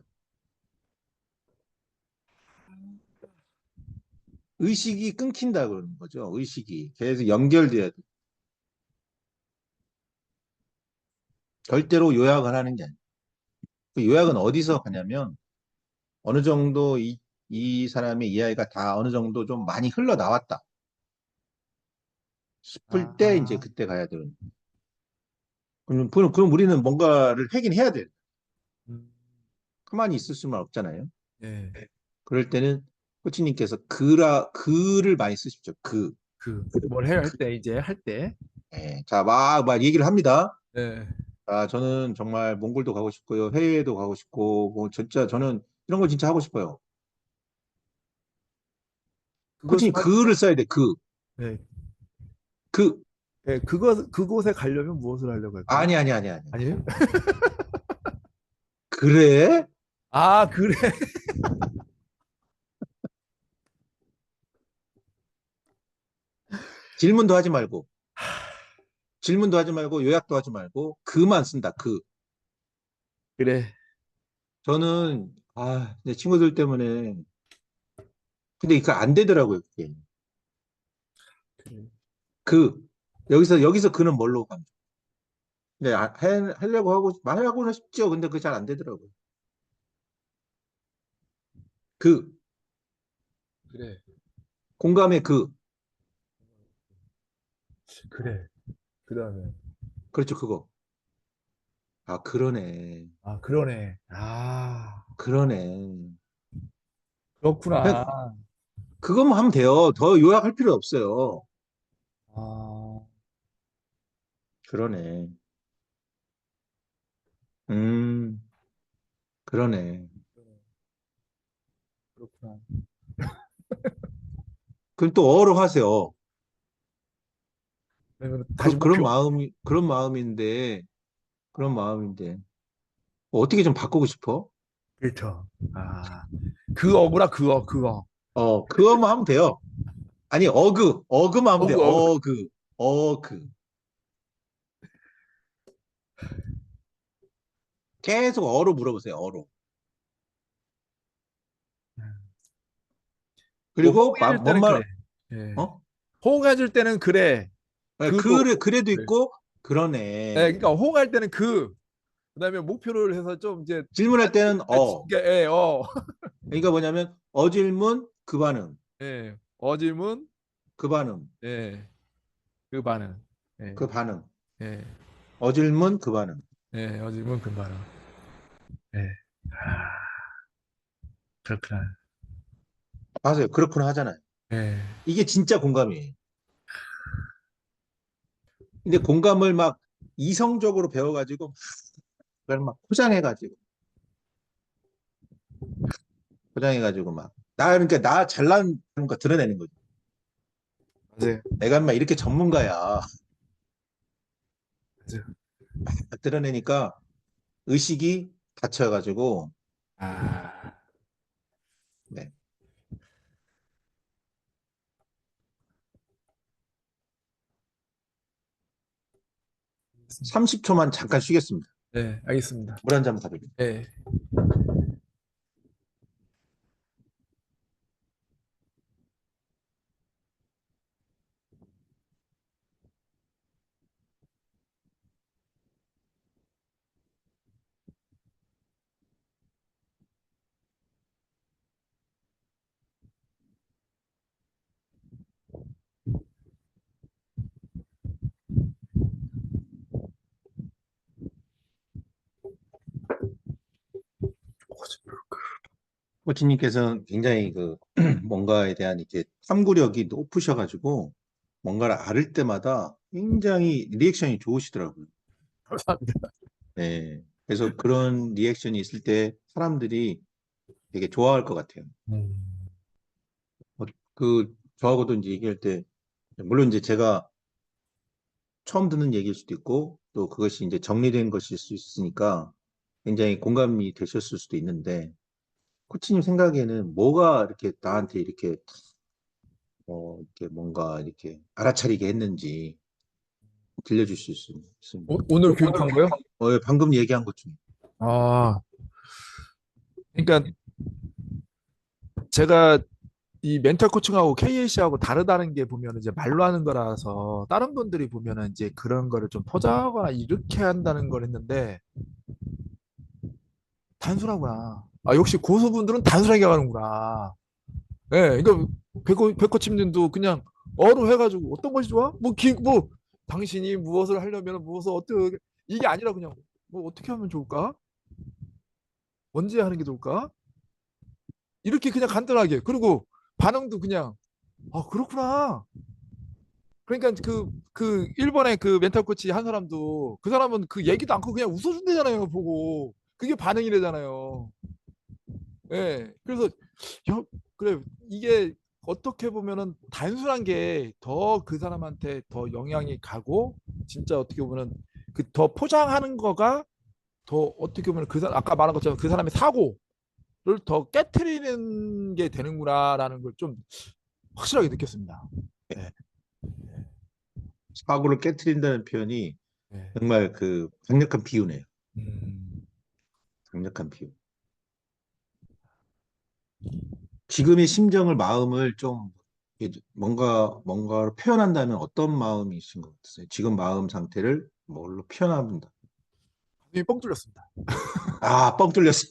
의식이 끊긴다 그러는 거죠. 의식이. 계속 연결돼야 돼. 절대로 요약을 하는 게 아니에요. 그 요약은 어디서 하냐면 어느 정도 이 사람의 이야기가 다 어느 정도 좀 많이 흘러나왔다 싶을 때 이제 아, 그때 가야 되는. 그럼 우리는 뭔가를 하긴 해야 돼. 음, 가만히 있을 수만 없잖아요. 네. 그럴 때는 코치님께서 글을 많이 쓰십시오. 뭘 해야 할 때, 이제 할 때. 예, 자, 막 얘기를 합니다. 네. 저는 정말 몽골도 가고 싶고요. 해외도 가고 싶고, 뭐, 진짜 저는 이런 거 진짜 하고 싶어요. 그것을 코치님 글을 써야 돼. 네. 그, 네, 그곳에 가려면 무엇을 하려고 할까요? 아니. 아니에요? 그래? 그래. 질문도 하지 말고, 요약도 하지 말고, 그만 쓴다. 그래. 저는, 내 친구들 때문에, 근데 이거 안 되더라고요, 그게. 그래. 그, 여기서 그는 뭘로 가면? 근데 하려고 하고는 싶죠. 근데 그게 잘 안 되더라고요. 그, 그래, 공감의 그래. 그 다음에. 그렇죠, 그거. 아, 그러네. 아, 그러네. 아, 그러네. 그렇구나. 그냥 그것만 하면 돼요. 더 요약할 필요 없어요. 아, 그러네. 음, 그러네. 그렇구나. 그럼 또 어로 하세요. 그러면 다시 그런 목표. 마음이, 그런 마음인데. 어떻게 좀 바꾸고 싶어? 그렇죠. 아, 그 어구나, 그거, 그거. 그거만 하면 돼요. 아니, 어그만 하면 돼요. 어구, 어구. 어그. 계속 어로 물어보세요, 어로. 뭐, 그리고, 호응해줄 뭔 때는 그래. 말, 예. 어? 호응해줄 때는 그래. 그거. 그래도 그래. 있고, 예, 그러네. 그러니까 호응할 때는 그다음에 목표를 해서 좀 이제 질문할 때는 예, 그러니까 뭐냐면, 어질문, 그 반응. 예, 어질문, 그 반응. 예, 그 반응, 예, 그 반응. 예, 어질문, 그 반응. 예, 어질문 그 반응, 예, 아, 그렇구나, 맞아요. 그렇구나 하잖아요. 예, 이게 진짜 공감이에요. 근데 공감을 막 이성적으로 배워가지고, 그걸 막 포장해가지고 막. 그러니까 나 잘난 거 드러내는 거지. 맞아요, 내가 막 이렇게 전문가야. 맞아요, 딱 드러내니까 의식이 닫혀가지고, 아, 네. 30초만 잠깐 쉬겠습니다. 네, 알겠습니다, 물 한 잔 가져올게요. 예. 코치님께서는 굉장히 뭔가에 대한 이렇게 탐구력이 높으셔가지고, 뭔가를 알 때마다 굉장히 리액션이 좋으시더라고요. 감사합니다. 네. 그래서 그런 리액션이 있을 때 사람들이 되게 좋아할 것 같아요. 음, 저하고도 이제 얘기할 때, 물론 이제 제가 처음 듣는 얘기일 수도 있고, 또 그것이 이제 정리된 것일 수 있으니까 굉장히 공감이 되셨을 수도 있는데, 코치님 생각에는 뭐가 이렇게 나한테 이렇게 뭔가 이렇게 알아차리게 했는지 들려주실 수 있습니다. 오늘 교육한 거요? 방금 얘기한 것 중에. 아, 그러니까 제가 이 멘탈 코칭하고 KAC하고 다르다는 게 보면 이제 말로 하는 거라서 다른 분들이 보면은 이제 그런 거를 좀 포장하거나 이렇게 한다는 걸 했는데 단순하구나. 아, 역시 고수분들은 단순하게 가는구나. 예, 그러니까 백코치님도 그냥 어로 해가지고 어떤 것이 좋아? 뭐 당신이 무엇을 하려면 무엇을 어떻게 이게 아니라 그냥 뭐 어떻게 하면 좋을까? 언제 하는 게 좋을까? 이렇게 그냥 간단하게 그리고 반응도 그냥 아 그렇구나. 그러니까 그 일본의 그 멘탈 코치 한 사람도 그 사람은 그 얘기도 않고 그냥 웃어준대잖아요 보고 그게 반응이래잖아요. 예. 그래서 여, 그래 이게 어떻게 보면은 단순한 게 더 그 사람한테 더 영향이 가고 진짜 어떻게 보면은 그 더 포장하는 거가 더 어떻게 보면 그 사람 아까 말한 것처럼 그 사람의 사고를 더 깨트리는 게 되는구나라는 걸 좀 확실하게 느꼈습니다. 네. 사고를 깨트린다는 표현이 네. 정말 강력한 비유네요. 음, 강력한 비유. 지금의 심정을, 마음을 좀 뭔가를 표현한다면 어떤 마음이신 것 같으세요? 지금 마음 상태를 뭘로 표현합니다. 가슴이 뻥 뚫렸습니다. 아, 뻥 뚫렸어.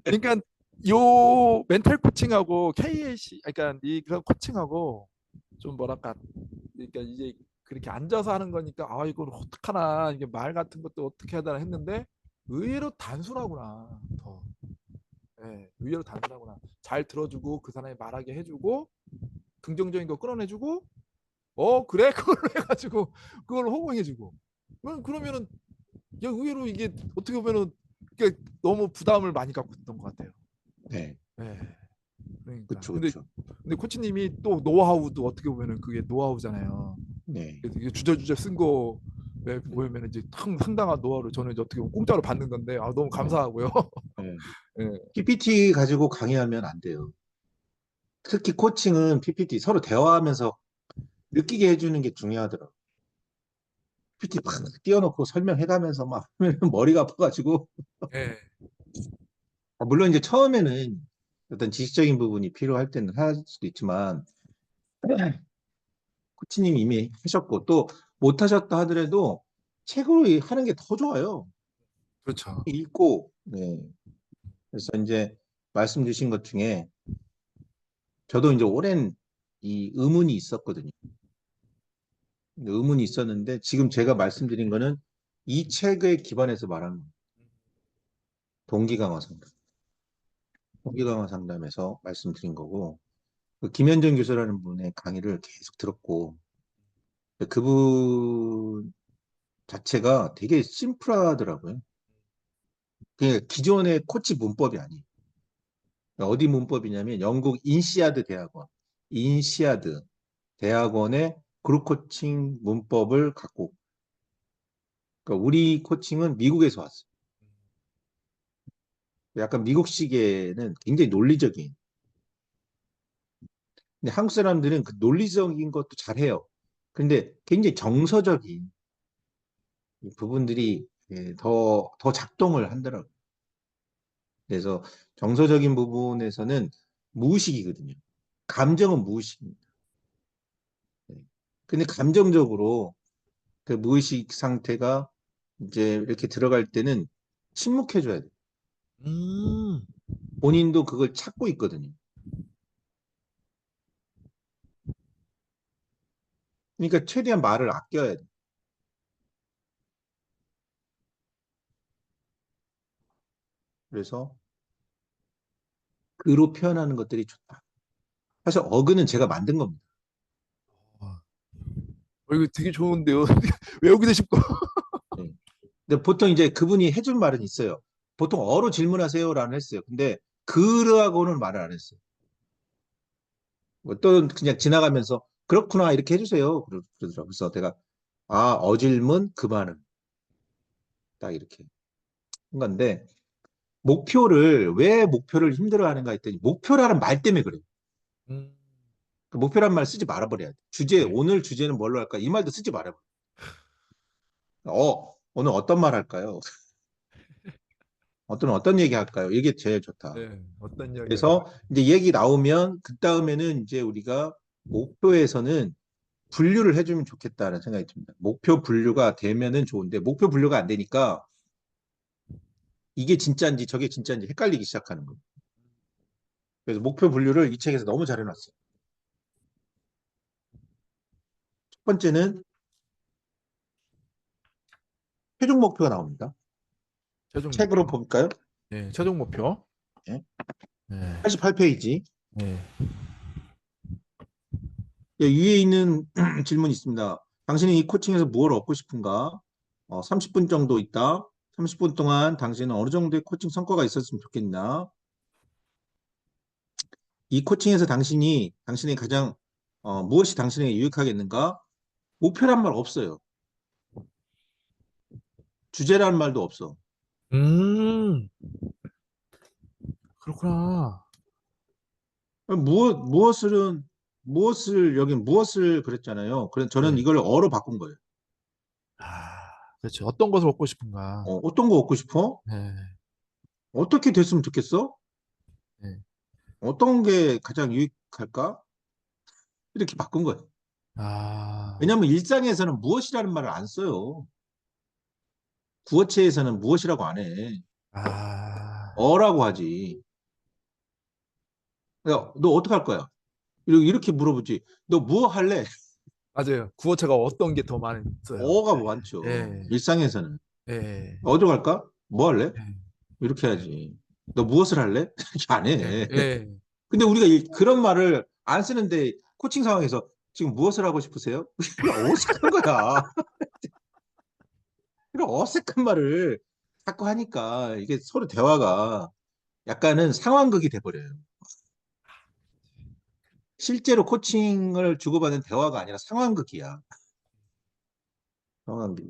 그러니까 요 멘탈 코칭하고 KAC, 그러니까 이 그런 코칭하고 좀 뭐랄까, 그러니까 이제 그렇게 앉아서 하는 거니까 아 이걸 어떡하나, 이게 말 같은 것도 어떻게 해야 되나 했는데 의외로 단순하구나. 더 의외로 단순하구나. 잘 들어주고 그 사람이 말하게 해주고 긍정적인 거 끌어내주고 그래 그걸로 해가지고 그걸 호응해주고 그러면은 야 의외로 이게 어떻게 보면은 이게 너무 부담을 많이 갖고 있던 것 같아요. 네, 네. 그러니까 그쵸, 근데 그쵸. 코치님이 또 노하우도 어떻게 보면은 그게 노하우잖아요. 네. 그래서 이게 주저주저 쓴 거 보면 이제 상당한 노하우를 저는 이제 어떻게 보면 공짜로 받는 건데 너무 네. 감사하고요. 네. 예. PPT 가지고 강의하면 안 돼요. 특히 코칭은 PPT 서로 대화하면서 느끼게 해주는 게 중요하더라고요. PPT 팍 띄워놓고 설명해가면서 막 하면 머리가 아파가지고. 예. 물론 이제 처음에는 어떤 지식적인 부분이 필요할 때는 할 수도 있지만, 코치님이 이미 하셨고, 또 못하셨다 하더라도 책으로 하는 게 더 좋아요. 그렇죠. 읽고, 네. 그래서 이제 말씀 주신 것 중에 저도 이제 오랜 이 의문이 있었거든요. 의문이 있었는데 지금 제가 말씀드린 거는 이 책에 기반해서 말하는 거예요. 동기 강화 상담. 동기 강화 상담에서 말씀드린 거고, 그 김현정 교수라는 분의 강의를 계속 들었고, 그분 자체가 되게 심플하더라고요. 그게 기존의 코치 문법이 아니에요. 어디 문법이냐면 영국 인시아드 대학원, 인시아드 대학원의 그룹 코칭 문법을 갖고, 그러니까 우리 코칭은 미국에서 왔어요. 약간 미국식에는 굉장히 논리적인. 근데 한국 사람들은 그 논리적인 것도 잘해요. 근데 굉장히 정서적인 부분들이 더 작동을 한다라고. 그래서 정서적인 부분에서는 무의식이거든요. 감정은 무의식입니다. 네. 근데 감정적으로 그 무의식 상태가 이제 이렇게 들어갈 때는 침묵해줘야 돼요. 음. 본인도 그걸 찾고 있거든요. 그러니까 최대한 말을 아껴야 돼요. 그래서 그로 표현하는 것들이 좋다. 사실 어근은 제가 만든 겁니다. 이거 되게 좋은데요. 외우기도 쉽고. 네. 근데 보통 이제 그분이 해준 말은 있어요. 보통 어로 질문하세요라는 했어요. 근데 그라고는 말을 안 했어요. 또 그냥 지나가면서 그렇구나 이렇게 해주세요. 그러더라고요. 그래서 내가 어질문 그만은 딱 이렇게 한 건데 목표를 왜 목표를 힘들어하는가 했더니 목표라는 말 때문에 그래요. 음. 그 목표란 말 쓰지 말아버려야 돼. 네. 오늘 주제는 뭘로 할까? 이 말도 쓰지 말아버려. 오늘 어떤 말 할까요? 어떤 얘기 할까요? 이게 제일 좋다. 네. 어떤 이야기 할까? 그래서 이제 얘기 나오면 그 다음에는 이제 우리가 목표에서는 분류를 해주면 좋겠다는 생각이 듭니다. 목표 분류가 되면은 좋은데 목표 분류가 안 되니까 이게 진짜인지 저게 진짜인지 헷갈리기 시작하는 거예요. 그래서 목표 분류를 이 책에서 너무 잘 해놨어요. 첫 번째는 최종 목표가 나옵니다. 최종 책으로 목표. 볼까요? 네. 최종 목표. 네. 네. 88페이지. 네. 위에 있는 질문이 있습니다. 당신은 이 코칭에서 무엇을 얻고 싶은가? 30분 정도 있다. 30분 동안 당신은 어느 정도의 코칭 성과가 있었으면 좋겠나? 이 코칭에서 당신이 가장 무엇이 당신에게 유익하겠는가? 목표란 말 없어요. 주제라는 말도 없어. 음. 그렇구나. 여기 무엇을 그랬잖아요. 그래서 저는 네. 이걸 어로 바꾼 거예요. 그렇죠. 어떤 것을 얻고 싶은가? 어떤 거 얻고 싶어? 네. 어떻게 됐으면 좋겠어? 네. 어떤 게 가장 유익할까? 이렇게 바꾼 거예요. 아, 왜냐하면 일상에서는 무엇이라는 말을 안 써요. 구어체에서는 무엇이라고 안 해. 아, 어라고 하지. 야, 너 어떡할 거야? 이렇게 물어보지. 너 뭐 할래? 맞아요. 구어체가 어떤 게 더 많이 써요. 어가 많죠. 예, 일상에서는. 예, 어디 갈까? 뭐 할래? 예, 이렇게 해야지. 너 무엇을 할래? 이렇게 안 예, 해. 예. 근데 우리가 그런 말을 안 쓰는데 코칭 상황에서 지금 무엇을 하고 싶으세요? 어색한 거야. 이런 어색한 말을 자꾸 하니까 이게 서로 대화가 약간은 상황극이 돼버려요. 실제로 코칭을 주고받는 대화가 아니라 상황극이야. 상황극.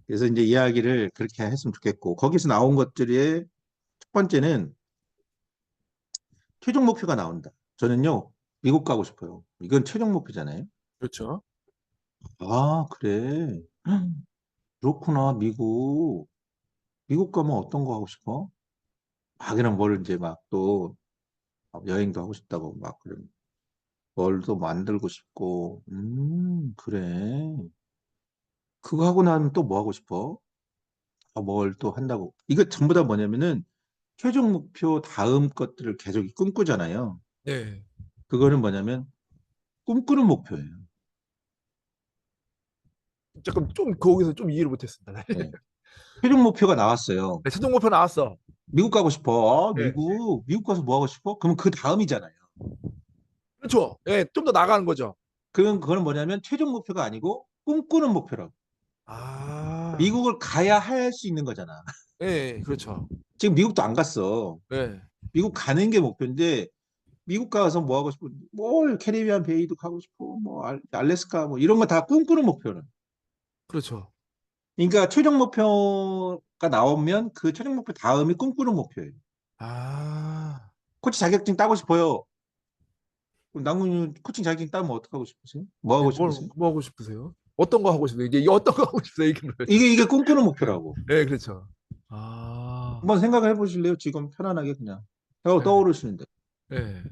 그래서 이제 이야기를 그렇게 했으면 좋겠고, 거기서 나온 것들의 첫 번째는 최종 목표가 나온다. 저는요, 미국 가고 싶어요. 이건 최종 목표잖아요. 그렇죠. 아, 그래. 그렇구나, 미국. 미국 가면 어떤 거 하고 싶어? 그냥 뭘 이제 막 또 여행도 하고 싶다고 막 그런 뭘 또 만들고 싶고, 그래. 그거 하고 나면 또 뭐 하고 싶어? 뭘 또 한다고. 이거 전부 다 뭐냐면은 최종 목표 다음 것들을 계속 꿈꾸잖아요. 네. 그거는 뭐냐면 꿈꾸는 목표예요. 조금 좀 거기서 좀 이해를 못했습니다. 예. 최종 목표가 나왔어요. 네, 최종 목표 나왔어. 미국 가고 싶어. 네. 미국 가서 뭐 하고 싶어? 그러면 그 다음이잖아요. 그렇죠. 예, 좀 더 나가는 거죠. 그건 뭐냐면 최종 목표가 아니고 꿈꾸는 목표라고. 아, 미국을 가야 할 수 있는 거잖아. 예, 그렇죠. 지금 미국도 안 갔어. 예, 미국 가는 게 목표인데 미국 가서 뭐 하고 싶어? 뭘 캐리비안 베이도 가고 싶어. 뭐 알래스카 뭐 이런 거 다 꿈꾸는 목표는. 그렇죠. 그러니까 최종 목표가 나오면 그 최종 목표 다음이 꿈꾸는 목표예요. 아, 코치 자격증 따고 싶어요. 그럼 남궁님 코칭 자격증 따면 어떡하고 싶으세요? 뭐 예, 하고 싶으세요? 뭐 하고 싶으세요? 어떤 거 하고 싶으세요? 이게 어떤 거 하고 싶으세요? 이게 뭐죠? 이게 꿈꾸는 목표라고. 예, 그렇죠. 아, 한번 생각해 보실래요? 지금 편안하게 그냥. 예, 떠오르시는데. 예.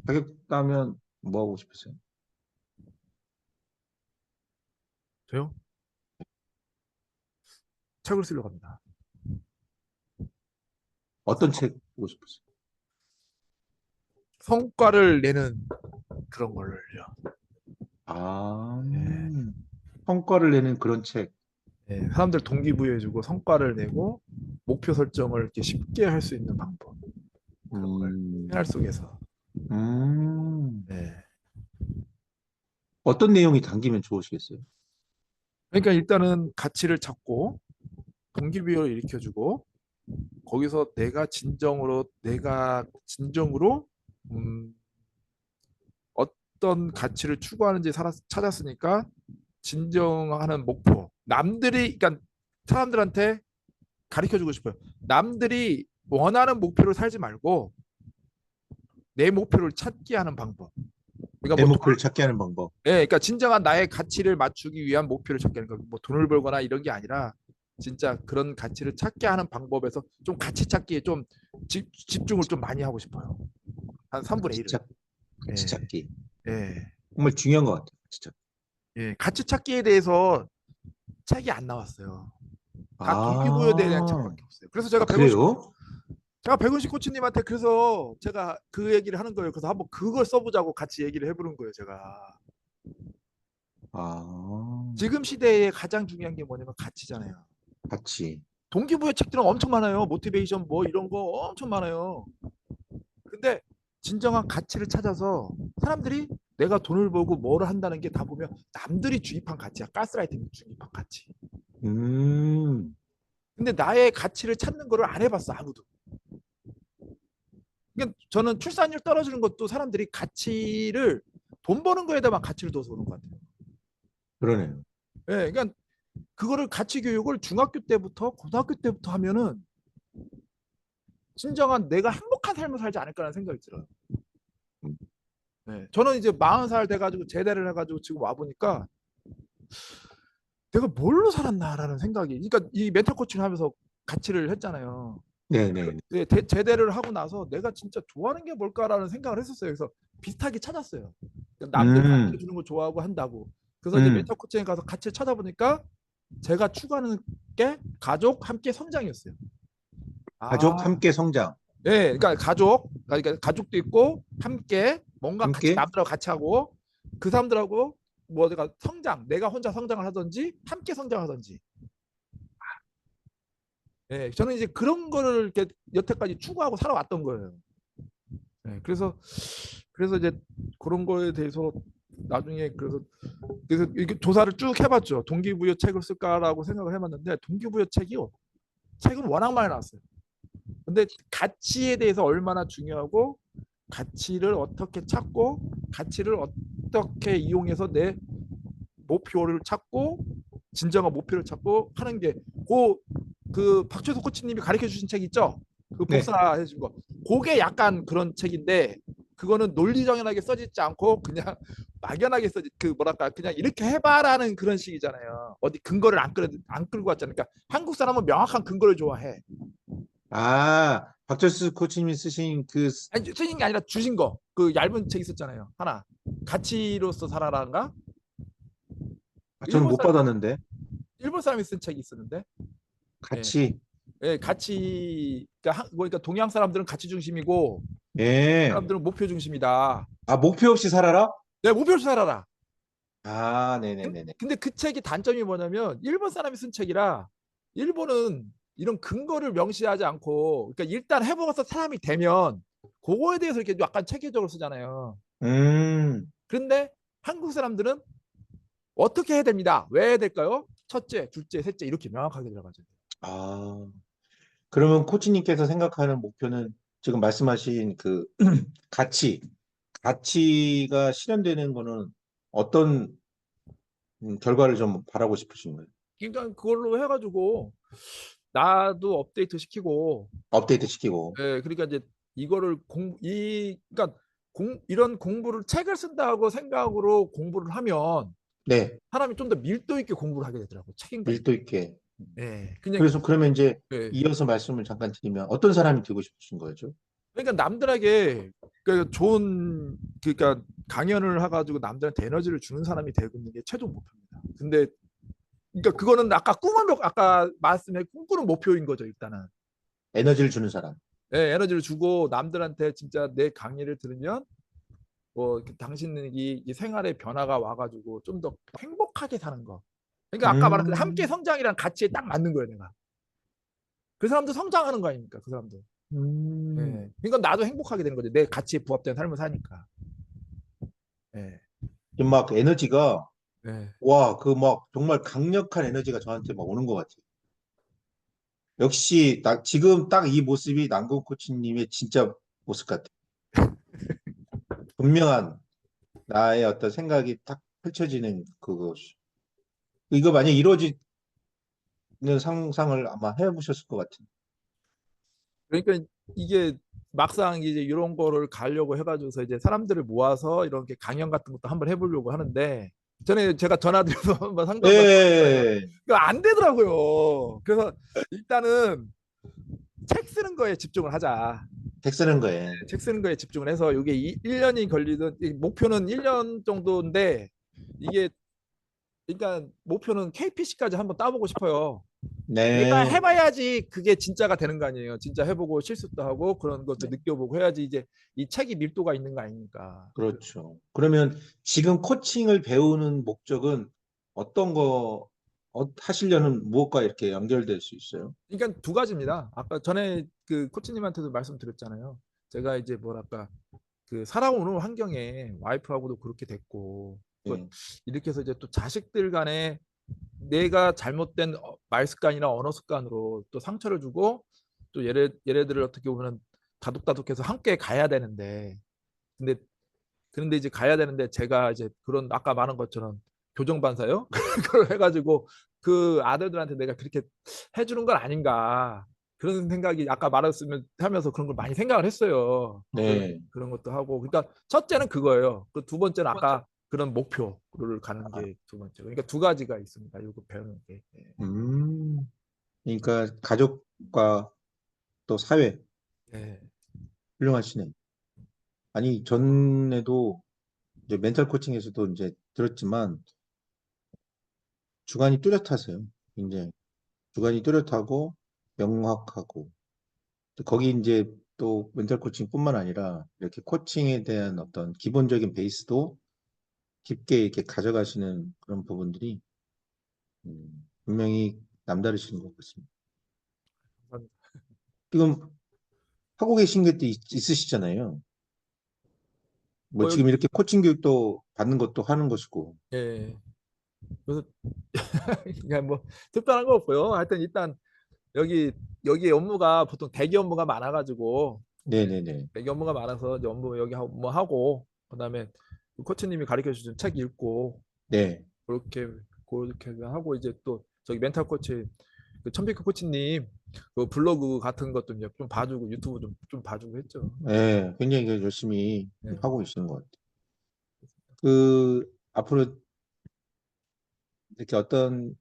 자격 따면 뭐 하고 싶으세요? 저요? 책을 쓰려고 합니다. 어떤 책 보고 싶으세요? 성과를 내는 그런 걸요. 아, 예, 성과를 내는 그런 책. 예. 사람들 동기부여해주고 성과를 내고 목표 설정을 이렇게 쉽게 할 수 있는 방법. 그런 걸 음, 생활 속에서. 음. 예. 어떤 내용이 당기면 좋으시겠어요? 그러니까 일단은 가치를 찾고 동기부여를 일으켜주고 거기서 내가 진정으로 음, 어떤 가치를 추구하는지 찾았으니까 진정하는 목표. 그러니까 사람들한테 가르쳐주고 싶어요. 남들이 원하는 목표를 살지 말고 내 목표를 찾게 하는 방법. 그러니까 내 목표를 찾게 하는 방법. 예, 그러니까 진정한 나의 가치를 맞추기 위한 목표를 찾게 하는 거. 뭐 돈을 벌거나 이런 게 아니라 진짜 그런 가치를 찾게 하는 방법에서 좀 가치 찾기에 좀 집중을 좀 많이 하고 싶어요. 한 3분의 가치 1을. 찾, 가치 예, 찾기. 예, 정말 중요한 것 같아요. 진짜. 예. 가치 찾기에 대해서 책이 안 나왔어요. 다 동기부여에 대한 아, 책밖에 없어요. 그래서 제가 그래요? 백원식 코치님한테 그래서 제가 그 얘기를 하는 거예요. 그래서 한번 그걸 써보자고 같이 얘기를 해보는 거예요, 제가. 아, 지금 시대에 가장 중요한 게 뭐냐면 가치잖아요. 같이. 동기부여 책들은 엄청 많아요. 모티베이션 뭐 이런 거 엄청 많아요. 근데 진정한 가치를 찾아서 사람들이 내가 돈을 벌고 뭐를 한다는 게 다 보면 남들이 주입한 가치야. 가스라이팅 주입한 가치. 음, 근데 나의 가치를 찾는 거를 안 해봤어, 아무도. 그러니까 저는 출산율 떨어지는 것도 사람들이 가치를 돈 버는 거에다만 가치를 둬서 그런 것 같아요. 그러네요. 예, 그러니까 그거를 가치 교육을 중학교 때부터 고등학교 때부터 하면은 진정한 내가 행복한 삶을 살지 않을까라는 생각이 들어요. 음, 네. 저는 이제 40살 돼가지고 제대를 해가지고 지금 와 보니까 내가 뭘로 살았나라는 생각이. 그러니까 이 멘탈 코칭을 하면서 가치를 했잖아요. 네네. 네, 제대를 하고 나서 내가 진짜 좋아하는 게 뭘까라는 생각을 했었어요. 그래서 비슷하게 찾았어요. 그러니까 남들 가르쳐 음, 주는 거 좋아하고 한다고. 그래서 이제 음. 멘토 코칭에 가서 같이 찾아보니까 제가 추구하는 게 가족 함께 성장이었어요. 가족 아, 함께 성장. 예, 그러니까 그러니까 가족도 있고 함께 뭔가 같이 함께 남들하고 같이 하고 그 사람들하고 뭐 내가 성장, 내가 혼자 성장을 하든지 함께 성장하든지. 예, 저는 이제 그런 거를 이렇게 여태까지 추구하고 살아왔던 거예요. 예, 그래서 이제 그런 거에 대해서 나중에 그래서 이렇게 조사를 쭉 해봤죠. 동기부여 책을 쓸까라고 생각을 해봤는데 동기부여 책은 워낙 많이 나왔어요. 근데 가치에 대해서 얼마나 중요하고 가치를 어떻게 찾고 가치를 어떻게 이용해서 내 목표를 찾고 진정한 목표를 찾고 하는 게 그 박철수 코치님이 가르쳐 주신 책 있죠? 그 네. 복사해 준 거. 그게 약간 그런 책인데 그거는 논리정연하게 써지지 않고 그냥 막연하게 써지 그 뭐랄까 그냥 이렇게 해봐라는 그런 식이잖아요. 어디 근거를 안 끌고 왔잖아요. 그러니까 한국 사람은 명확한 근거를 좋아해. 아, 박철수 코치님이 쓰신 그, 아니 쓰신 게 아니라 주신 거. 그 얇은 책 있었잖아요. 하나. 가치로서 살아라인가? 저는 일본 못 사람 받았는데. 일본 사람이 쓴 책이 있었는데. 예. 같이, 예, 가치 그러니까 동양 사람들은 가치 중심이고 예. 사람들은 목표 중심이다. 아, 목표 없이 살아라? 내 목표를 살아라. 아, 네네네네. 근데 그 책이 단점이 뭐냐면 일본 사람이 쓴 책이라 일본은 이런 근거를 명시하지 않고 그러니까 일단 해보고서 사람이 되면 그거에 대해서 이렇게 약간 체계적으로 쓰잖아요. 음, 그런데 한국 사람들은 어떻게 해야 됩니다. 왜 해야 될까요? 첫째, 둘째, 셋째 이렇게 명확하게 들어가죠. 아, 그러면 코치님께서 생각하는 목표는 지금 말씀하신 그 가치, 가치가 실현되는 거는 어떤 결과를 좀 바라고 싶으신 거예요? 그러니까 그걸로 해가지고 나도 업데이트 시키고 업데이트 시키고. 예, 그러니까 이제 이거를 그러니까 이런 공부를 책을 쓴다고 생각으로 공부를 하면 네, 사람이 좀 더 밀도 있게 공부를 하게 되더라고. 책임감 있게. 밀도 있게. 예, 그냥 그래서 그러면 이제 예. 이어서 말씀을 잠깐 드리면 어떤 사람이 되고 싶으신 거죠? 그러니까 남들에게 그 좋은 그러니까 강연을 해가지고 남들한테 에너지를 주는 사람이 되고 있는 게 최종 목표입니다. 근데 그러니까 그거는 아까 말씀해 꿈꾸는 목표인 거죠 일단은. 에너지를 주는 사람. 예, 에너지를 주고 남들한테 진짜 내 강의를 들으면 뭐 당신이 이 생활의 변화가 와가지고 좀 더 행복하게 사는 거. 그러니까 아까 말한 그 함께 음, 성장이란 가치에 딱 맞는 거예요, 내가. 그 사람도 성장하는 거 아닙니까, 그 사람도. 음. 예. 그러니까 나도 행복하게 되는 거지. 내 가치에 부합된 삶을 사니까. 예. 지금 막 에너지가, 예. 와, 그 막 정말 강력한 에너지가 저한테 막 오는 것 같아요. 역시 지금 딱 이 모습이 남궁 코치님의 진짜 모습 같아요. 분명한 나의 어떤 생각이 딱 펼쳐지는 그것이. 이거 만약 이루어지는 상상을 아마 해보셨을 것 같아요. 그러니까 이게 막상 이제 이런 거를 가려고 해가지고서 이제 사람들을 모아서 이렇게 강연 같은 것도 한번 해보려고 하는데 전에 제가 전화드려서 한번 상담 받았잖아요. 예, 이거 안 되더라고요. 그래서 일단은 책 쓰는 거에 집중을 하자. 책 쓰는 거에. 책 쓰는 거에 집중을 해서 이게 1년이 걸리든 목표는 1년 정도인데 이게 그러니까 목표는 KPC까지 한번 따보고 싶어요. 내가 네, 해봐야지 그게 진짜가 되는 거 아니에요. 진짜 해보고 실수도 하고 그런 것도 네, 느껴보고 해야지 이제 이 책이 밀도가 있는 거 아닙니까? 그렇죠. 그러면 지금 코칭을 배우는 목적은 어떤 거 하시려는 무엇과 이렇게 연결될 수 있어요? 그러니까 두 가지입니다. 아까 전에 그 코치님한테도 말씀드렸잖아요. 제가 이제 뭐랄까 그 살아오는 환경에 와이프하고도 그렇게 됐고 또 네. 이렇게 해서 이제 또 자식들 간에 내가 잘못된 말 습관이나 언어 습관으로 또 상처를 주고 또 얘네들을 어떻게 보면 다독다독해서 함께 가야 되는데 근데 그런데 이제 가야 되는데 제가 이제 그런 아까 말한 것처럼 교정반사요 그걸 해가지고 그 아들들한테 내가 그렇게 해주는 건 아닌가 그런 생각이 아까 말했으면 하면서 그런 걸 많이 생각을 했어요. 네. 그런 것도 하고 그러니까 첫째는 그거예요. 그 두 번째는 아까 그런 목표를 가는 아, 게 두 번째. 그러니까 두 가지가 있습니다. 이거 배우는 게. 예. 음. 그러니까 가족과 또 사회 네. 훌륭하시네. 아니, 전에도 이제 멘탈 코칭에서도 이제 들었지만 주관이 뚜렷하세요. 굉장히 주관이 뚜렷하고 명확하고 거기 이제 또 멘탈 코칭뿐만 아니라 이렇게 코칭에 대한 어떤 기본적인 베이스도 깊게 이렇게 가져가시는 그런 부분들이 분명히 남다르신 것 같습니다. 지금 하고 계신 것도 있으시잖아요. 뭐 여기, 지금 이렇게 코칭 교육도 받는 것도 하는 것이고. 예. 그래서 그냥 뭐 특별한 거 없고요. 하여튼 일단 여기 업무가 보통 대기 업무가 많아가지고 네네네. 대기 업무가 많아서 이제 업무 여기 뭐 하고 그다음에 코치님이 가르쳐 주신 책 읽고 네. 그렇게 하고 이제 또 저기 멘탈 코치 그 천피크 코치님 그 블로그 같은 것도 이제 좀 봐주고 유튜브 좀 봐주고 했죠. 네, 굉장히 열심히 네. 하고 계시는 것 같아요. 그 앞으로 이렇게 어떤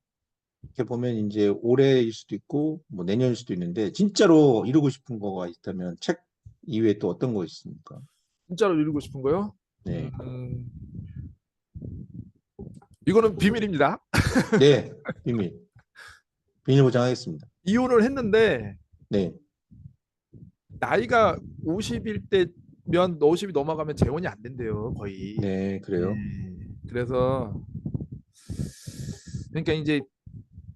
이렇게 보면 이제 올해일 수도 있고 뭐 내년일 수도 있는데 진짜로 이루고 싶은 거가 있다면 책 이외에 또 어떤 거 있습니까? 진짜로 이루고 싶은 거요? 네. 이거는 비밀입니다. 네. 비밀. 비밀 보장하겠습니다. 이혼을 했는데 네. 나이가 50일 때면 50이 넘어가면 재혼이 안 된대요, 거의. 네, 네. 그래요. 그래서 그러니까 이제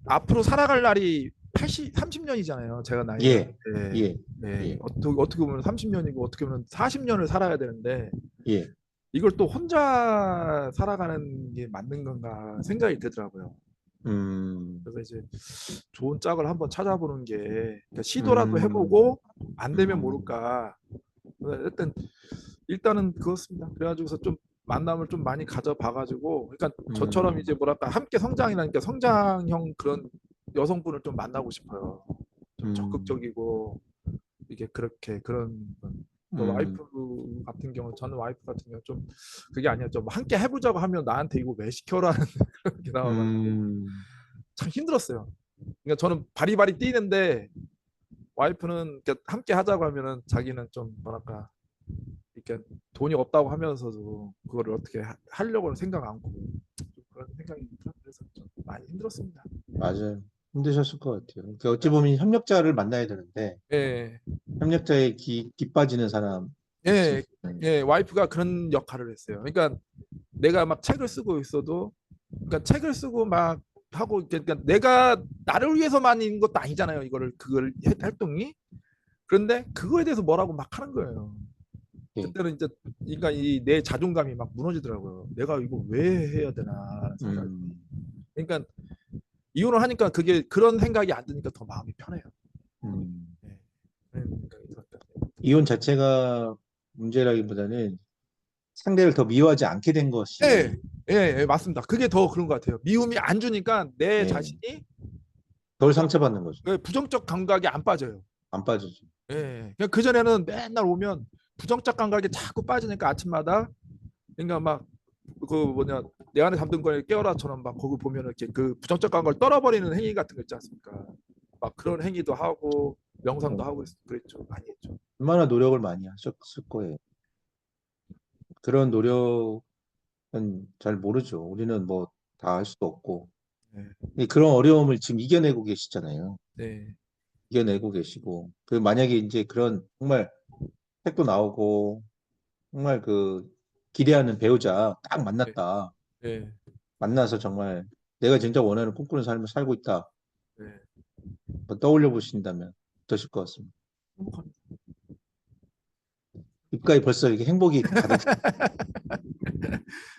앞으로 살아갈 날이 30년이잖아요. 제가 나이가. 예. 네. 예. 네. 예. 어떻게 보면 30년이고 어떻게 보면 40년을 살아야 되는데 예. 이걸 또 혼자 살아가는 게 맞는 건가 생각이 들더라고요. 음. 그래서 이제 좋은 짝을 한번 찾아보는 게 그러니까 시도라도 음. 해보고 안 되면 음. 모를까. 일단은 그렇습니다. 그래가지고서 좀 만남을 좀 많이 가져봐가지고 그러니까 저처럼 이제 음. 뭐랄까 함께 성장이라니까 성장형 그런 여성분을 좀 만나고 싶어요. 좀 음. 적극적이고 이게 그렇게 그런 그 음. 와이프 같은 경우 저는 와이프 같은 경우 좀 그게 아니었죠. 뭐 함께 해보자고 하면 나한테 이거 왜 시켜라는 그런 게 나와가지고 음. 참 힘들었어요. 그러니까 저는 바리바리 뛰는데 와이프는 함께 하자고 하면은 자기는 좀 뭐랄까 이렇게 돈이 없다고 하면서도 그거를 어떻게 하려고는 생각 않고 좀 그런 생각이 들어요. 그래서 좀 많이 힘들었습니다. 맞아요. 힘드셨을 것 같아요. 그러니까 어찌 그러니까 보면 협력자를 만나야 되는데 예, 협력자에 빠지는 사람일 수 예, 있어요. 예, 와이프가 그런 역할을 했어요. 그러니까 내가 막 책을 쓰고 있어도 그러니까 책을 쓰고 막 하고 그러니까 내가 나를 위해서만 있는 것도 아니잖아요. 그걸 활동이 그런데 그거에 대해서 뭐라고 막 하는 거예요. 예. 그때는 이제 그러니까 이 내 자존감이 막 무너지더라고요. 내가 이거 왜 해야 되나 생각이. 음. 그러니까 이혼을 하니까 그게 그런 생각이 안 드니까 더 마음이 편해요. 음. 네. 그런 생각이 들었다. 이혼 자체가 문제라기보다는 상대를 더 미워하지 않게 된 예, 것이 예, 예, 맞습니다. 그게 더 그런 것 같아요. 미움이 안 주니까 내 예, 자신이 덜 그러니까 상처받는 거죠. 부정적 감각이 안 빠져요. 안 빠지죠. 예, 그냥 그 전에는 맨날 오면 부정적 감각이 자꾸 빠지니까 아침마다 그러니까 막 그 뭐냐 내 안에 잠든 걸 깨어라처럼 막 거기 보면은 이렇게 그 부정적 감각을 떨어버리는 행위 같은 거 있지 않습니까? 막 그런 행위도 하고 명상도 어, 하고 그랬죠. 많이 했죠. 얼마나 노력을 많이 하셨을 거예요. 그런 노력은 잘 모르죠. 우리는 뭐 다 할 수도 없고. 네, 그런 어려움을 지금 이겨내고 계시잖아요. 네, 이겨내고 계시고. 그 만약에 이제 그런 정말 책도 나오고 정말 그 기대하는 배우자 딱 네, 만났다. 네, 만나서 정말 내가 진짜 원하는 꿈꾸는 삶을 살고 있다. 네. 뭐 떠올려 보신다면 어떠실 것 같습니다. 행복합니다. 입가에 벌써 이렇게 행복이 가득.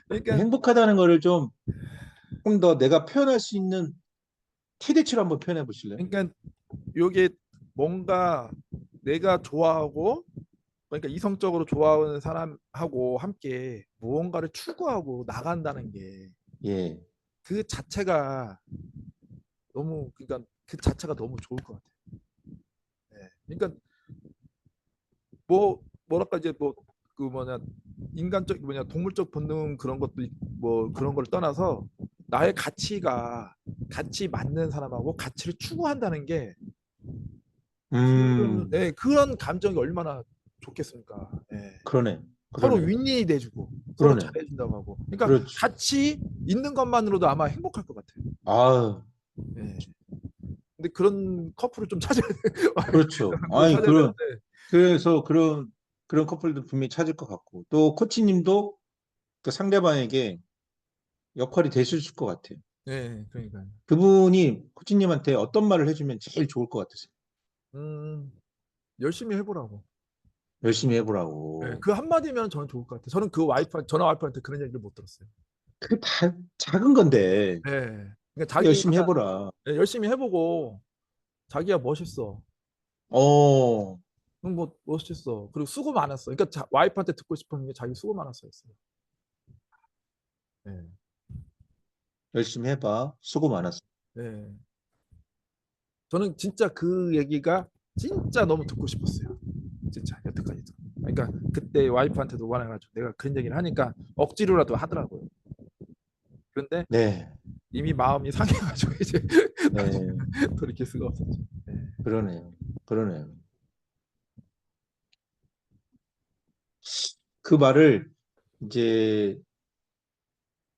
그러니까 행복하다는 거를 좀 더 내가 표현할 수 있는 최대치로 한번 표현해 보실래요? 그러니까 요게 뭔가 내가 좋아하고 그러니까 이성적으로 좋아하는 사람하고 함께 무언가를 추구하고 나간다는 게 예. 그 자체가 너무 그러니까 그 자체가 너무 좋을 것 같아요. 네. 그러니까 뭐랄까 이제 뭐 그 뭐냐 인간적 뭐냐 동물적 본능 그런 것도 뭐 그런 걸 떠나서 나의 가치가 같이 맞는 사람하고 가치를 추구한다는 게 음, 예, 그런 감정이 얼마나 좋겠습니까? 예. 그러네. 서로 그러네. 윈윈이 돼주고 서로 그러네. 잘해준다고 하고. 그러니까 그렇지. 같이 있는 것만으로도 아마 행복할 것 같아요. 아, 예. 근데 그런 커플을 좀 찾아야 돼. 그렇죠. 좀 아니, 찾아야 되는데. 그래서 그런 커플도 분명히 찾을 것 같고, 또 코치님도 그 상대방에게 역할이 되실 것 같아요. 예, 그러니까. 그분이 코치님한테 어떤 말을 해주면 제일 좋을 것 같으세요? 음, 열심히 해보라고. 열심히 예, 해보라고. 그 한마디면 저는 좋을 것 같아요. 저는 그 와이프, 전화 와이프한테 그런 얘기를 못 들었어요. 그 다 작은 건데, 예. 그러니까 자기가 열심히 해보라. 예, 열심히 해보고 자기가 멋있어. 어, 그럼 뭐 멋있어. 그리고 수고 많았어. 그러니까 와이프한테 듣고 싶은 게 자기 수고 많았어였어요. 예. 열심히 해봐. 수고 많았어. 예. 저는 진짜 그 얘기가 진짜 너무 듣고 싶었어요. 진짜 여태까지도. 그러니까 그때 와이프한테도 원해가지고 내가 그런 얘기를 하니까 억지로라도 하더라고요. 그런데 네, 이미 마음이 상해가지고 이제 나중에 네, 돌이킬 수가 없었죠. 예. 그러네요. 그러네요. 그 말을 이제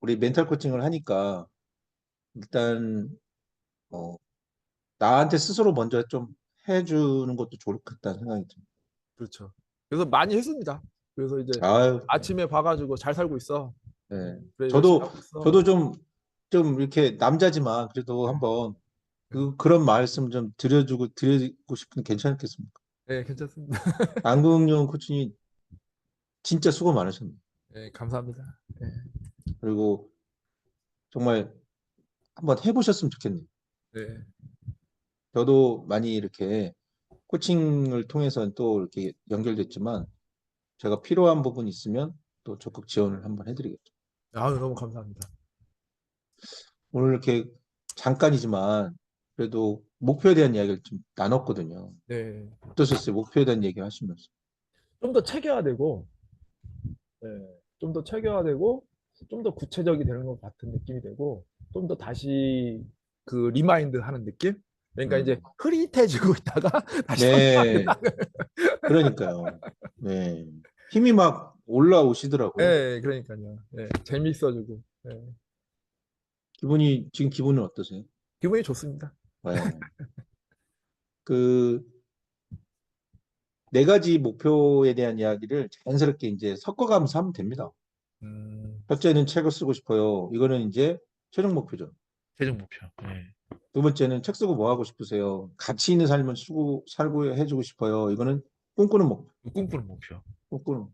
우리 멘탈 코칭을 하니까 일단 어, 나한테 스스로 먼저 좀 해주는 것도 좋겠다는 생각이 듭니다. 그렇죠. 그래서 많이 했습니다. 그래서 이제 아유, 아침에 봐가지고 잘 살고 있어. 네. 그래 열심히 저도 하고 있어. 저도 좀 이렇게 남자지만 그래도 네. 한번 네. 그런 말씀 좀 드리고 싶은 괜찮겠습니까? 네, 괜찮습니다. 안국용 코치님 진짜 수고 많으셨네요. 네, 감사합니다. 네. 그리고 정말 한번 해보셨으면 좋겠네요. 네. 저도 많이 이렇게 코칭을 통해서 또 이렇게 연결됐지만 제가 필요한 부분이 있으면 또 적극 지원을 한번 해드리겠죠. 아유, 너무 감사합니다. 오늘 이렇게 잠깐이지만 그래도 목표에 대한 이야기를 좀 나눴거든요. 네. 어떠셨어요? 목표에 대한 얘기 하시면서. 좀 더 체계화 되고, 네. 좀 더 체계화되고, 좀 더 구체적이 되는 것 같은 느낌이 되고, 좀 더 다시 그 리마인드 하는 느낌? 그러니까 이제 음. 흐릿해지고 있다가 다시 네, 선명하게 그러니까요. 네. 힘이 막 올라오시더라고요. 네, 그러니까요. 네, 재밌어지고, 네. 지금 기분은 어떠세요? 기분이 좋습니다. 네. 그, 네 가지 목표에 대한 이야기를 자연스럽게 이제 섞어가면서 하면 됩니다. 음, 첫째는 책을 쓰고 싶어요. 이거는 이제 최종 목표죠. 최종 목표. 네. 두 번째는 책 쓰고 뭐 하고 싶으세요? 가치 있는 삶을 살고 해주고 싶어요. 이거는 꿈꾸는 목표. 꿈꾸는 목표. 꿈꾸는,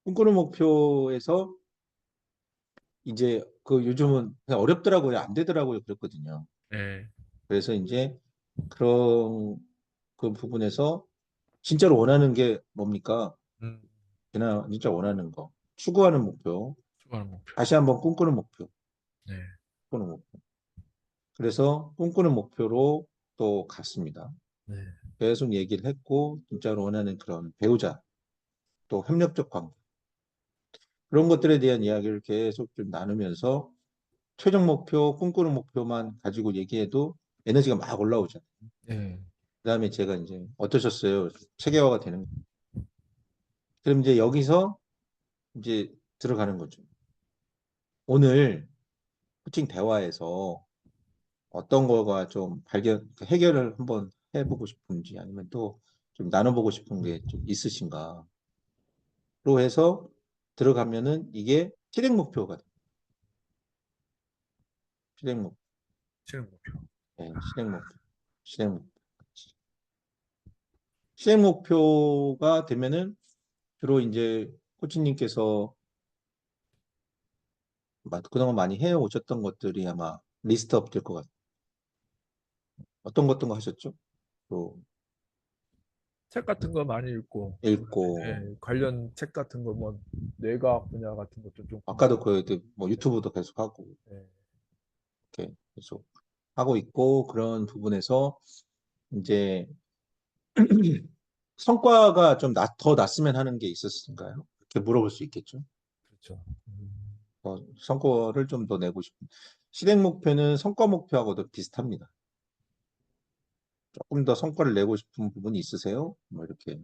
꿈꾸는 목표에서 이제 그 요즘은 그냥 어렵더라고요. 안 되더라고요. 그랬거든요. 네. 그래서 이제 그런 그 부분에서 진짜로 원하는 게 뭡니까? 음, 그냥 진짜 원하는 거. 추구하는 목표. 추구하는 목표. 다시 한번 꿈꾸는 목표. 네. 꿈꾸는 목표. 그래서 꿈꾸는 목표로 또 갔습니다. 네. 계속 얘기를 했고, 진짜로 원하는 그런 배우자, 또 협력적 관계. 그런 것들에 대한 이야기를 계속 좀 나누면서 최종 목표, 꿈꾸는 목표만 가지고 얘기해도 에너지가 막 올라오잖아요. 네. 그다음에 제가 이제 어떠셨어요? 체계화가 되는. 그럼 이제 여기서 이제 들어가는 거죠. 오늘 코칭 대화에서 어떤 거가 좀 해결을 한번 해보고 싶은지 아니면 또 좀 나눠보고 싶은 게 좀 있으신가로 해서 들어가면은 이게 실행 목표가 돼요. 실행 목, 최종 목표. 네, 실행 목표, 실행 목표. 실행 목표가 되면은 주로 이제 코치님께서 그동안 많이 해오셨던 것들이 아마 리스트업 될 것 같아요. 어떤 거 하셨죠? 또 책 같은 거 많이 읽고, 읽고, 예, 관련 책 같은 거, 뭐, 뇌과학 분야 같은 것도 좀 아까도 공부하고, 뭐 유튜브도 계속 하고, 예. 이렇게 계속 하고 있고, 그런 부분에서 이제 성과가 좀 더 났으면 하는 게 있었을까요? 이렇게 물어볼 수 있겠죠. 그렇죠. 성과를 좀 더 내고 싶은. 실행 목표는 성과 목표하고도 비슷합니다. 조금 더 성과를 내고 싶은 부분이 있으세요? 뭐 이렇게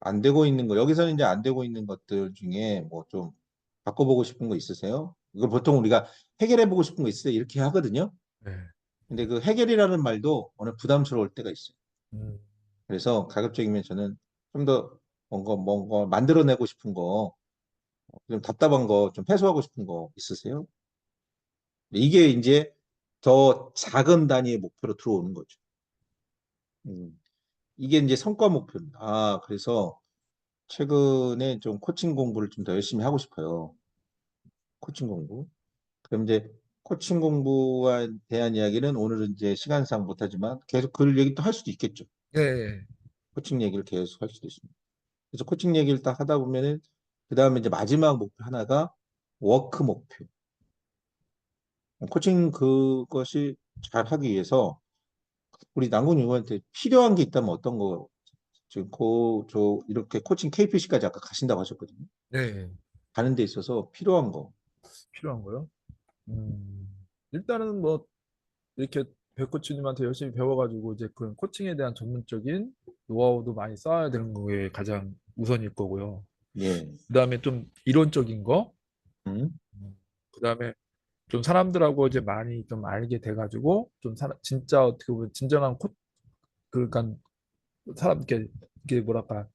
안 되고 있는 거, 여기서는 이제 안 되고 있는 것들 중에 뭐 좀 바꿔보고 싶은 거 있으세요? 이걸 보통 우리가 해결해보고 싶은 거 있어요? 이렇게 하거든요. 네. 근데 그 해결이라는 말도 오늘 부담스러울 때가 있어요. 음, 그래서 가급적이면 저는 좀 더 뭔가 만들어내고 싶은 거, 좀 답답한 거, 좀 해소하고 싶은 거 있으세요? 이게 이제 더 작은 단위의 목표로 들어오는 거죠. 이게 이제 성과 목표입니다. 아, 그래서 최근에 좀 코칭 공부를 좀 더 열심히 하고 싶어요. 코칭 공부. 그럼 이제 코칭 공부에 대한 이야기는 오늘은 이제 시간상 못하지만 계속 그 얘기 또 할 수도 있겠죠. 네. 코칭 얘기를 계속 할 수도 있습니다. 그래서 코칭 얘기를 딱 하다 보면은 그 다음에 이제 마지막 목표 하나가 워크 목표. 코칭 그것이 잘 하기 위해서 우리 남궁 유무한테 필요한 게 있다면 어떤 거 지금 저 이렇게 코칭 KPC까지 아까 가신다고 하셨거든요. 네. 가는 데 있어서 필요한 거. 필요한 거요? 일단은 뭐 이렇게 배 코치님한테 열심히 배워가지고 이제 그 코칭에 대한 전문적인 노하우도 많이 쌓아야 되는 게 가장 우선일 거고요. 예. 그다음에 좀 이론적인 거, 음, 그다음에 좀 사람들하고 이제 많이 좀 알게 돼가지고 좀 진짜 어떻게 보면 진정한 그러니까 사람께 이게 뭐랄까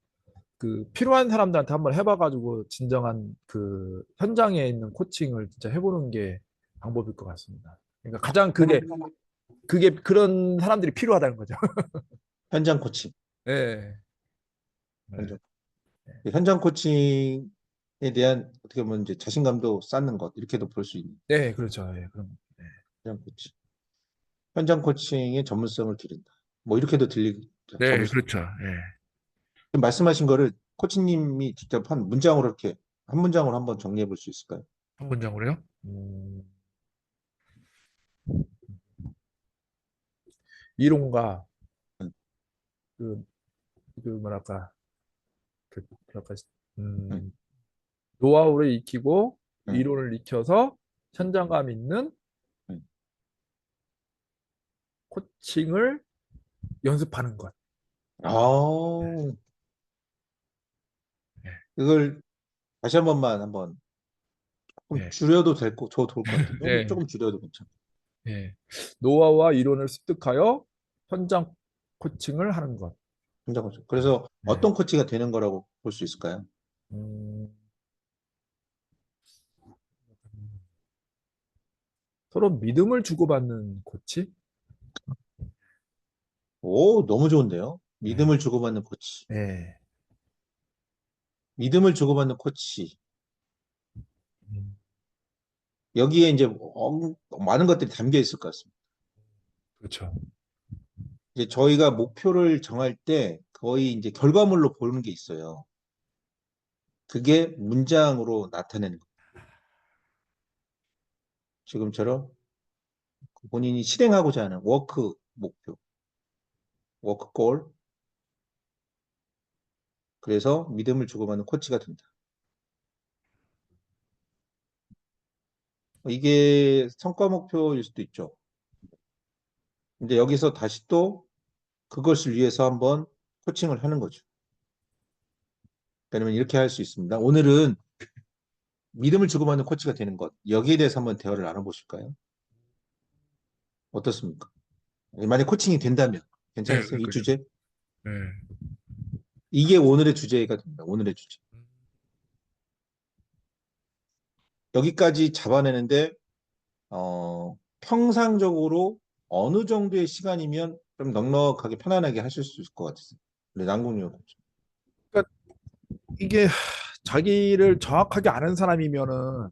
그 필요한 사람들한테 한번 해봐가지고 진정한 그 현장에 있는 코칭을 진짜 해보는 게 방법일 것 같습니다. 그러니까 가장 그게 그런 사람들이 필요하다는 거죠. 현장 코칭. 네. 네. 현장, 현장 코칭에 대한 어떻게 보면 이제 자신감도 쌓는 것 이렇게도 볼 수 있는 네, 그렇죠. 네, 그럼. 네. 현장 코칭. 현장 코칭의 전문성을 기른다. 뭐 이렇게도 잡을 네, 수 있고. 그렇죠. 네. 말씀하신 거를 코치님이 직접 한 문장으로 이렇게 한 문장으로 한번 정리해 볼 수 있을까요? 한 문장으로요? 이론과 응, 그, 그 뭐랄까 뭐랄까 응, 음, 노하우를 익히고 응, 이론을 익혀서 응, 현장감 있는 응. 코칭을 연습하는 것. 아, 네. 이걸 다시 한 번만 한번 조금 네. 줄여도 될 거, 저 좋을 것 같아요. 조금, 네. 조금 줄여도 괜찮아요. 네. 노하우와 이론을 습득하여 현장 코칭을 하는 것. 현장 코칭. 그래서 네. 어떤 코치가 되는 거라고 볼 수 있을까요? 음, 서로 믿음을 주고받는 코치? 오, 너무 좋은데요? 네. 믿음을 주고받는 코치. 네. 믿음을 주고받는 코치. 음, 여기에 이제 많은 것들이 담겨 있을 것 같습니다. 그렇죠. 이제 저희가 목표를 정할 때 거의 이제 결과물로 보는 게 있어요. 그게 문장으로 나타내는 거. 지금처럼 본인이 실행하고자 하는 워크 목표, 워크 골. 그래서 믿음을 주고받는 코치가 된다. 이게 성과 목표일 수도 있죠. 근데 여기서 다시 또 그것을 위해서 한번 코칭을 하는 거죠. 그러면 이렇게 할 수 있습니다. 오늘은 믿음을 주고받는 코치가 되는 것. 여기에 대해서 한번 대화를 나눠보실까요? 어떻습니까? 만약 코칭이 된다면 네, 괜찮으세요? 이 그러니까요. 주제? 네. 이게 오늘의 주제가 됩니다. 오늘의 주제. 여기까지 잡아내는데 평상적으로 어느 정도의 시간이면 좀 넉넉하게 편안하게 하실 수 있을 것 같으세요? 네, 남궁유 코치. 그러니까 이게 자기를 정확하게 아는 사람이면은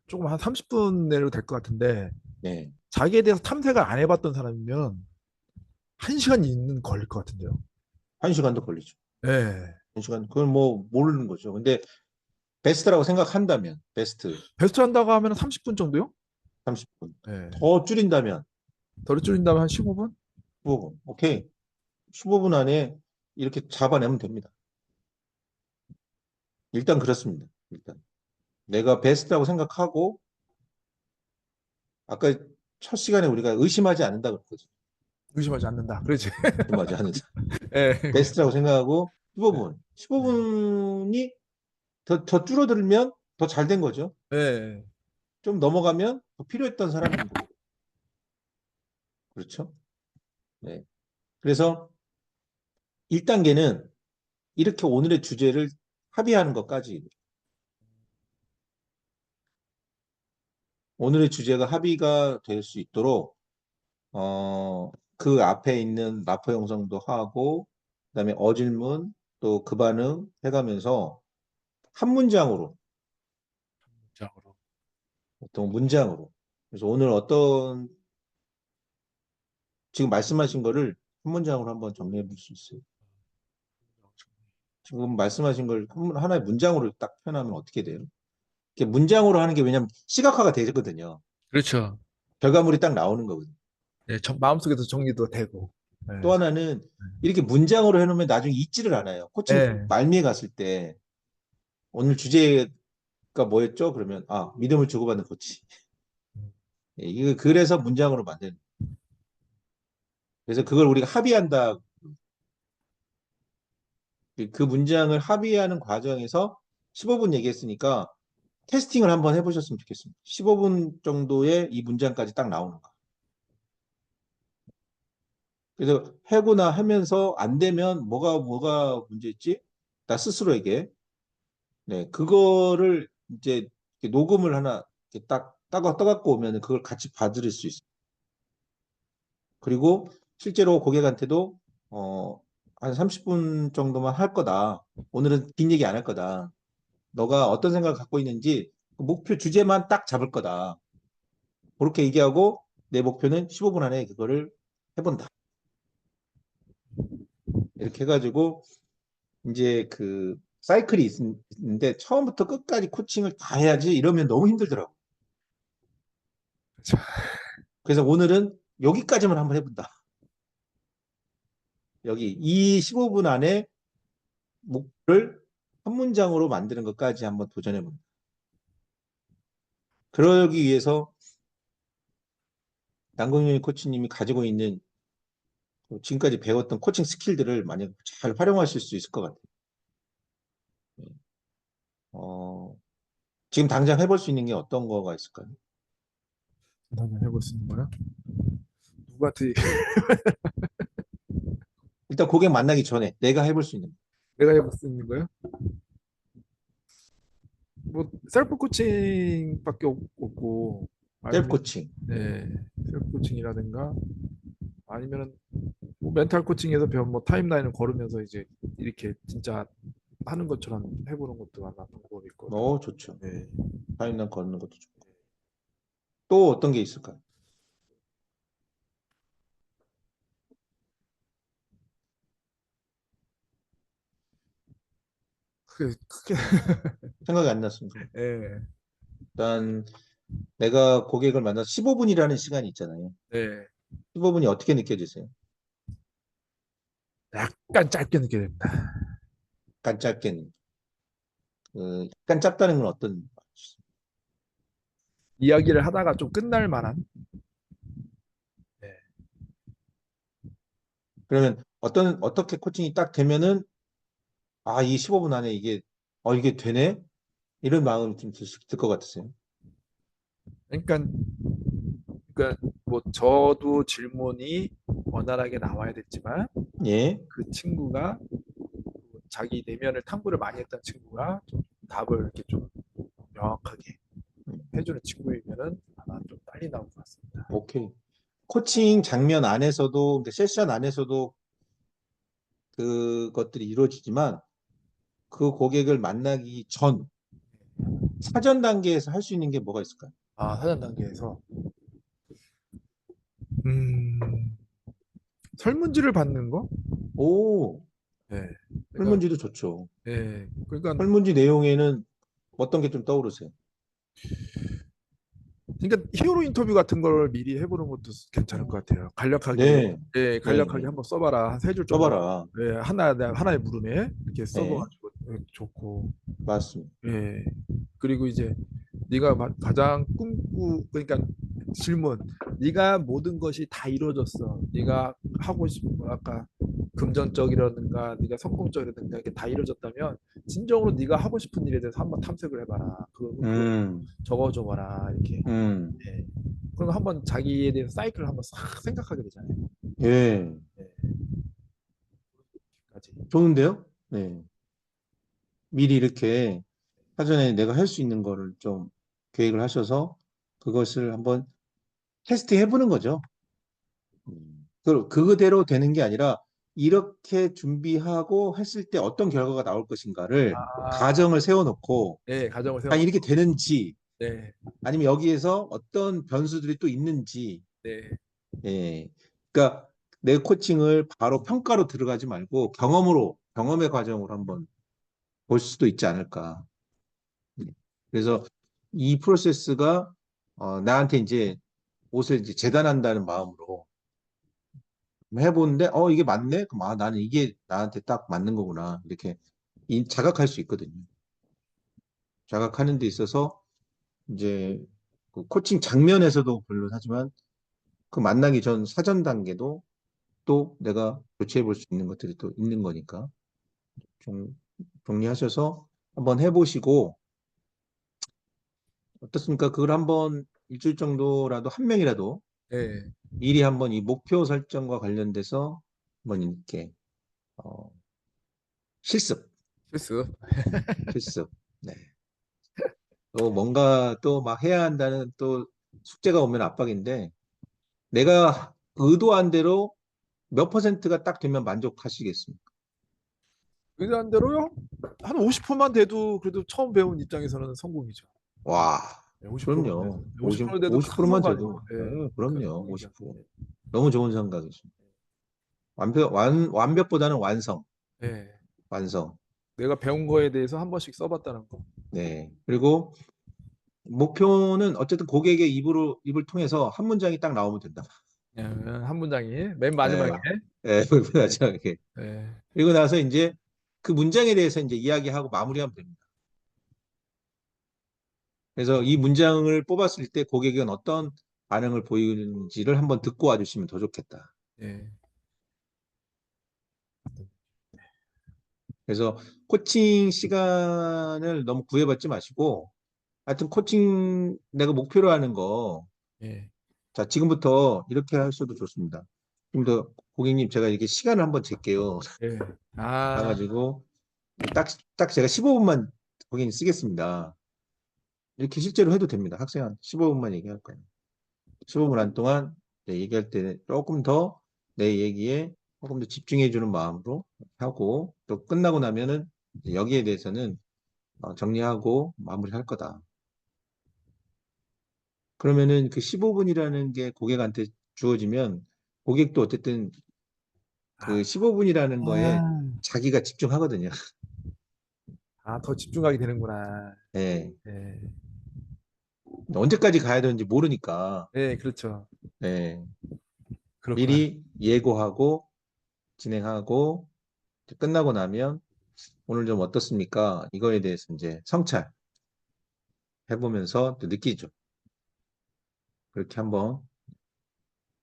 조금 한 30분 내로 될 것 같은데 네, 자기에 대해서 탐색을 안 해봤던 사람이면 1시간 있는 걸릴 것 같은데요. 한 시간도 걸리죠. 네. 한 시간, 그건 뭐 모르는 거죠. 근데 베스트라고 생각한다면 베스트 베스트 한다고 하면 30분 정도요? 30분. 네. 더 줄인다면 덜 줄인다면 한 15분? 15분. 오케이. 15분 안에 이렇게 잡아내면 됩니다. 일단 그렇습니다. 일단 내가 베스트라고 생각하고 아까 첫 시간에 우리가 의심하지 않는다 그랬거든요. 의심하지 않는다. 그렇지. 좀 맞아 하는 예. 베스트라고 생각하고 네. 15분. 네. 15분이 더 줄어들면 더 잘 된 거죠. 네. 좀 넘어가면 더 필요했던 사람인 거고. 그렇죠? 네. 그래서 1단계는 이렇게 오늘의 주제를 합의하는 것까지. 오늘의 주제가 합의가 될 수 있도록 그 앞에 있는 라포 형성도 하고 그다음에 어질문 또 그 반응 해가면서 한 문장으로 장으로. 어떤 문장으로 그래서 오늘 어떤 지금 말씀하신 거를 한 문장으로 한번 정리해 볼 수 있어요. 지금 말씀하신 걸 하나의 문장으로 딱 표현하면 어떻게 돼요? 이게 문장으로 하는 게 왜냐면 시각화가 되거든요. 그렇죠. 결과물이 딱 나오는 거거든요. 예, 마음속에서 정리도 되고. 예. 또 하나는 이렇게 문장으로 해놓으면 나중에 잊지를 않아요. 코칭 예. 말미에 갔을 때 오늘 주제가 뭐였죠? 그러면 아 믿음을 주고받는 코치. 예, 이거 그래서 문장으로 만드는. 그래서 그걸 우리가 합의한다. 그 문장을 합의하는 과정에서 15분 얘기했으니까 테스팅을 한번 해보셨으면 좋겠습니다. 15분 정도의 이 문장까지 딱 나오는 거. 그래서 해고나 하면서 안 되면 뭐가 문제있지? 나 스스로에게. 네, 그거를 이제 이렇게 녹음을 하나 이렇게 딱 떠갖고 오면 그걸 같이 봐드릴 수 있어요. 그리고 실제로 고객한테도 한 30분 정도만 할 거다. 오늘은 긴 얘기 안 할 거다. 너가 어떤 생각을 갖고 있는지 그 목표 주제만 딱 잡을 거다. 그렇게 얘기하고 내 목표는 15분 안에 그거를 해본다. 이렇게 해가지고 이제 그 사이클이 있는데 처음부터 끝까지 코칭을 다 해야지 이러면 너무 힘들더라고. 그렇죠. 그래서 오늘은 여기까지만 한번 해본다. 여기 이 15분 안에 목표를 한 문장으로 만드는 것까지 한번 도전해본다. 그러기 위해서 남궁윤 코치님이 가지고 있는 지금까지 배웠던 코칭 스킬들을 만약 잘 활용하실 수 있을 것 같아요. 어, 지금 당장 해볼 수 있는 게 어떤 거가 있을까요? 한번 해볼 수 있는 거야? 누구한테 일단 고객 만나기 전에 내가 해볼 수 있는 거. 내가 해볼 수 있는 거야? 뭐 셀프 코칭밖에 없고 셀프 아니면 코칭. 네, 셀프 코칭이라든가 아니면은 뭐 멘탈 코칭에서 배운 뭐 타임라인을 걸으면서 이제 이렇게 진짜 하는 것처럼 해보는 것도 하나 방법이 있거든. 좋죠. 네. 타임라인 걷는 것도 좋고. 또 어떤 게 있을까요? 크게 생각이 안 났습니다. 예. 일단 내가 고객을 만나서 15분이라는 시간이 있잖아요. 네. 15분이 어떻게 느껴지세요? 약간 짧게 느껴야 됩니다. 약간 짧게는. 약간 짧다는 건 어떤 이야기를 하다가 좀 끝날 만한. 네. 그러면 어떻게 코칭이 딱 되면은 아, 이 15분 안에 이게 되네? 이런 마음이 좀 들 것 같으세요? 그러니까 뭐 저도 질문이 원활하게 나와야 됐지만 예. 그 친구가 자기 내면을 탐구를 많이 했던 친구가 좀 답을 이렇게 좀 명확하게 해주는 친구이면은 아마 좀 빨리 나올 것 같습니다. 오케이. 코칭 장면 안에서도, 그러니까 세션 안에서도 그것들이 이루어지지만 그 고객을 만나기 전, 사전 단계에서 할 수 있는 게 뭐가 있을까요? 아, 사전 단계에서 음, 설문지를 받는 거? 오, 네. 내가 설문지도 좋죠. 그러니까 설문지 내용에는 어떤 게 좀 떠오르세요? 히어로 인터뷰 같은 걸 미리 해보는 것도 괜찮을 것 같아요. 간략하게 네, 네, 간략하게 네. 한번 써봐라 한 세 줄 정도. 써봐라. 하나의 물음에 이렇게 네, 써봐가지고 좋고. 맞습니다. 그리고 이제 네가 가장 그러니까 질문, 네가 모든 것이 다 이루어졌어. 네가 하고 싶은 뭐랄까 금전적이라든가 네가 성공적이라든가 이게 다 이루어졌다면 진정으로 네가 하고 싶은 일에 대해서 한번 탐색을 해봐라. 그거 음, 적어줘봐라 이렇게. 음, 예. 그러면 한번 자기에 대해서 사이클을 한번 싹 생각하게 되잖아요. 예, 예. 까지. 좋은데요? 네. 미리 이렇게 사전에 내가 할 수 있는 거를 좀 계획을 하셔서 그것을 한번 테스트 해보는 거죠. 그대로 되는 게 아니라 이렇게 준비하고 했을 때 어떤 결과가 나올 것인가를 아, 가정을 세워놓고 예, 가정을 아, 이렇게 세워놓고. 되는지 네, 아니면 여기에서 어떤 변수들이 또 있는지 네, 예. 그러니까 내 코칭을 바로 평가로 들어가지 말고 경험의 과정으로 한번 볼 수도 있지 않을까. 그래서 이 프로세스가 나한테 이제 옷을 이제 재단한다는 마음으로 해보는데 이게 맞네? 그럼 나는 이게 나한테 딱 맞는 거구나. 이렇게 자각할 수 있거든요. 자각하는 데 있어서 이제 그 코칭 장면에서도 물론 하지만 그 만나기 전 사전 단계도 또 내가 교체해 볼 수 있는 것들이 또 있는 거니까 좀 정리하셔서 한번 해보시고 어떻습니까? 그걸 한번 일주일 정도라도 한 명이라도 네. 미리 한번 이 목표 설정과 관련돼서 한번 이렇게 어, 실습, 필수. 실습. 네. 또 뭔가 또 막 해야 한다는 또 숙제가 오면 압박인데 내가 의도한 대로 몇 퍼센트가 딱 되면 만족하시겠습니까? 의도한 대로요? 한 50%만 돼도 그래도 처음 배운 입장에서는 성공이죠. 와, 50%만 돼도. 그럼요. 50% 돼도 큰 50%만 돼도, 성공이죠. 예, 큰 그럼요. 성공이죠. 50%. 너무 좋은 생각이십니다. 완벽보다는 예. 완성. 내가 배운 거에 대해서 한 번씩 써봤다는 거. 네. 그리고 목표는 어쨌든 고객의 입을 통해서 한 문장이 딱 나오면 된다. 예, 한 문장이 맨 네. 마지막에. 네, 불편하죠. 이렇게. 예. 그리고 나서 이제 그 문장에 대해서 이제 이야기하고 마무리하면 됩니다. 그래서 이 문장을 뽑았을 때 고객은 어떤 반응을 보이는지를 한번 듣고 와주시면 더 좋겠다. 예. 그래서 코칭 시간을 너무 구애받지 마시고, 하여튼 코칭 내가 목표로 하는 거, 예. 자, 지금부터 이렇게 하셔도 좋습니다. 지금부터 고객님 제가 이렇게 시간을 한번 잴게요. 예. 아, 가가지고, 딱 제가 15분만 고객님 쓰겠습니다. 이렇게 실제로 해도 됩니다. 학생한테 15분만 얘기할 거예요. 15분 안 동안 얘기할 때 조금 더 내 얘기에 조금 더 집중해 주는 마음으로 하고 또 끝나고 나면은 여기에 대해서는 정리하고 마무리할 거다. 그러면은 그 15분이라는 게 고객한테 주어지면 고객도 어쨌든 그 아, 15분이라는 거에 아, 자기가 집중하거든요. 더 집중하게 되는구나. 예. 예. 언제까지 가야 되는지 모르니까 예, 그렇죠. 예. 그렇구나. 미리 예고하고 진행하고 끝나고 나면 오늘 좀 어떻습니까? 이거에 대해서 이제 성찰 해보면서 또 느끼죠. 그렇게 한번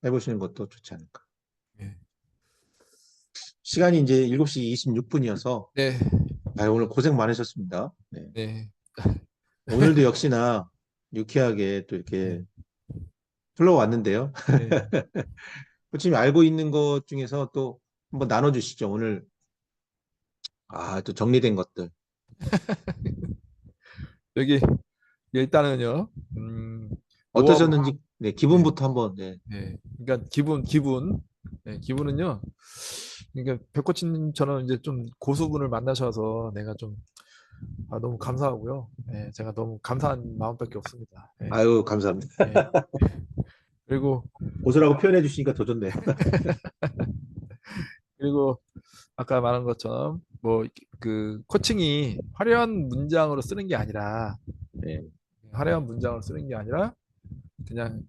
해보시는 것도 좋지 않을까. 예. 시간이 이제 7시 26분이어서 네, 오늘 고생 많으셨습니다. 네. 네, 오늘도 역시나 유쾌하게 또 이렇게 네, 흘러왔는데요. 네. 코치님 알고 있는 것 중에서 또 한번 나눠주시죠. 오늘 또 정리된 것들. 여기 일단은요. 노하우. 어떠셨는지 네, 네, 기분부터 한번 네. 네. 그러니까 기분. 네, 기분은요. 그러니까 백코치님처럼 이제 좀 고수분을 만나셔서 내가 좀 너무 감사하고요. 네, 제가 너무 감사한 마음밖에 없습니다. 네, 아유 감사합니다. 네. 그리고 고수라고 표현해 주시니까 더 좋네요. 그리고 아까 말한 것처럼 뭐 그 코칭이 화려한 문장으로 쓰는 게 아니라 네, 화려한 문장으로 쓰는 게 아니라 그냥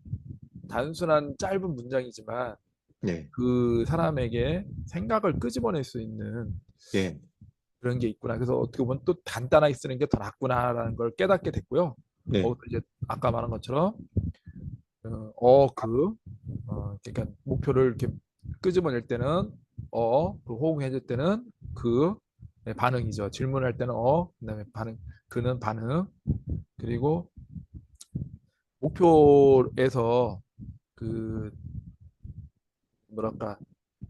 단순한 짧은 문장이지만 네, 그 사람에게 생각을 끄집어낼 수 있는 네, 그런 게 있구나. 그래서 어떻게 보면 또 간단하게 쓰는 게 더 낫구나라는 걸 깨닫게 됐고요. 네, 거기서 이제 아까 말한 것처럼 그러니까 목표를 이렇게 끄집어낼 때는 그 호응해줄 때는 그, 네, 반응이죠. 질문할 때는 그다음에 반응, 그는 반응, 그리고 목표에서 그 뭐랄까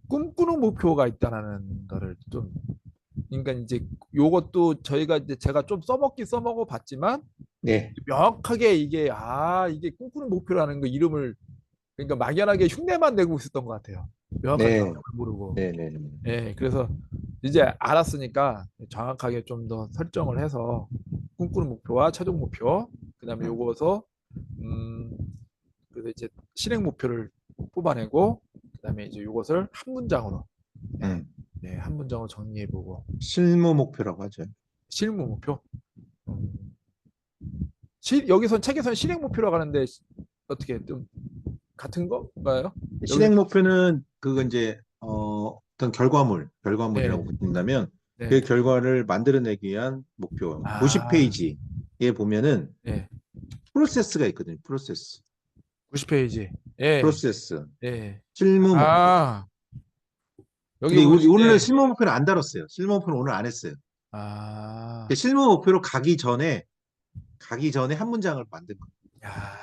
꿈꾸는 목표가 있다라는 거를 좀, 그러니까 이제 요것도 저희가 이제 제가 좀 써먹긴 써먹어 봤지만 네, 명확하게 이게 꿈꾸는 목표라는 거 이름을, 그러니까 막연하게 흉내만 내고 있었던 것 같아요. 명확한 네, 내용을 모르고. 네, 네, 네. 예, 그래서 이제 알았으니까 정확하게 좀 더 설정을 해서 꿈꾸는 목표와 최종 목표, 그다음에 음, 요거서 그래서 이제 실행 목표를 뽑아내고, 그다음에 이제 요것을 한 문장으로, 네, 음. 네, 한 문장으로 정리해보고. 실무 목표라고 하죠. 실무 목표. 음, 여기선 책에서는 실행 목표라고 하는데 어떻게 좀 같은 건가요? 여기서. 실행 목표는 그거 이제 어떤 네, 결과물이라고 본다면 그 네. 결과를 만들어내기 위한 목표. 아, 90페이지에 보면은 네. 프로세스가 있거든요. 프로세스. 90페이지. 예, 프로세스. 예. 실무 목표. 아, 여기 근데 우리 오늘 보시네. 실무 목표는 안 다뤘어요. 실무 목표는 오늘 안 했어요. 아, 그 실무 목표로 가기 전에 한 문장을 만든 거예요. 야,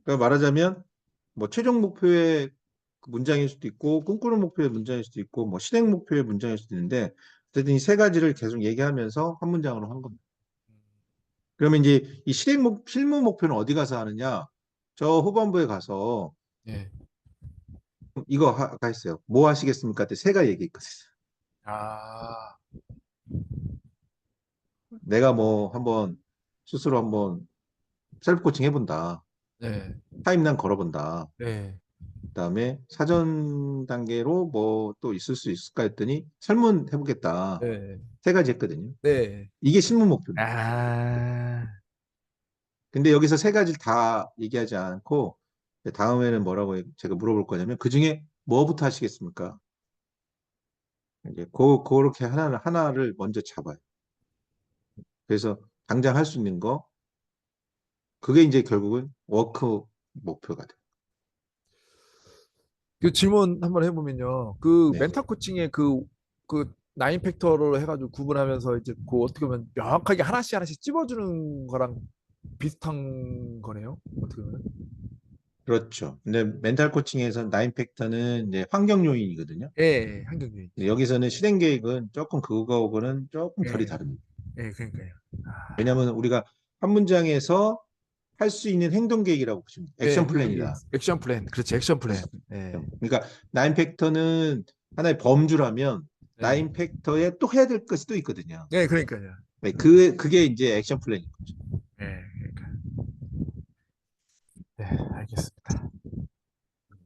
그러니까 말하자면 뭐 최종 목표의 그 문장일 수도 있고 꿈꾸는 목표의 문장일 수도 있고 뭐 실행 목표의 문장일 수도 있는데 어쨌든 이 세 가지를 계속 얘기하면서 한 문장으로 한 겁니다. 그러면 이제 이 실무 목표는 어디 가서 하느냐? 저 후반부에 가서 예. 이거 아까 했어요. 뭐 하시겠습니까? 때 세 가지 얘기했거든요. 아, 내가 뭐 한번 스스로 한번 셀프 코칭 해본다. 네, 타임란 걸어본다. 네, 그다음에 사전 단계로 뭐 또 있을 수 있을까 했더니 설문 해보겠다. 네, 세 가지 했거든요. 네. 이게 실무 목표입니다. 아, 근데 여기서 세 가지를 다 얘기하지 않고 다음에는 뭐라고 제가 물어볼 거냐면 그 중에 뭐부터 하시겠습니까? 이제 그렇게 하나를 먼저 잡아요. 그래서 당장 할 수 있는 거 그게 이제 결국은 워크 목표가 돼요. 그 질문 한번 해보면요. 그 네. 멘탈 코칭의 그 나인 팩터로 해가지고 구분하면서 이제 그 어떻게 보면 명확하게 하나씩 하나씩 찝어주는 거랑 비슷한 거네요. 어떻게 보면. 그렇죠. 근데 멘탈 코칭에서 나인 팩터는 이제 환경 요인이거든요. 예, 한경님. 근데 여기서는 실행 계획은 조금 그거하고는 조금 결이 예, 다릅니다. 예, 그러니까요. 아, 왜냐하면 우리가 한 문장에서 할 수 있는 행동 계획이라고 보시면 돼요. 예, 액션 행동기, 플랜이다. 액션 플랜. 그렇지, 액션 플랜. 예, 그러니까 나인 팩터는 하나의 범주라면 예, 나인 팩터에 또 해야 될 것이 또 있거든요. 예, 그러니까요. 네, 그게 이제 액션 플랜인 거죠. 예, 그러니까. 네, 알겠습니다.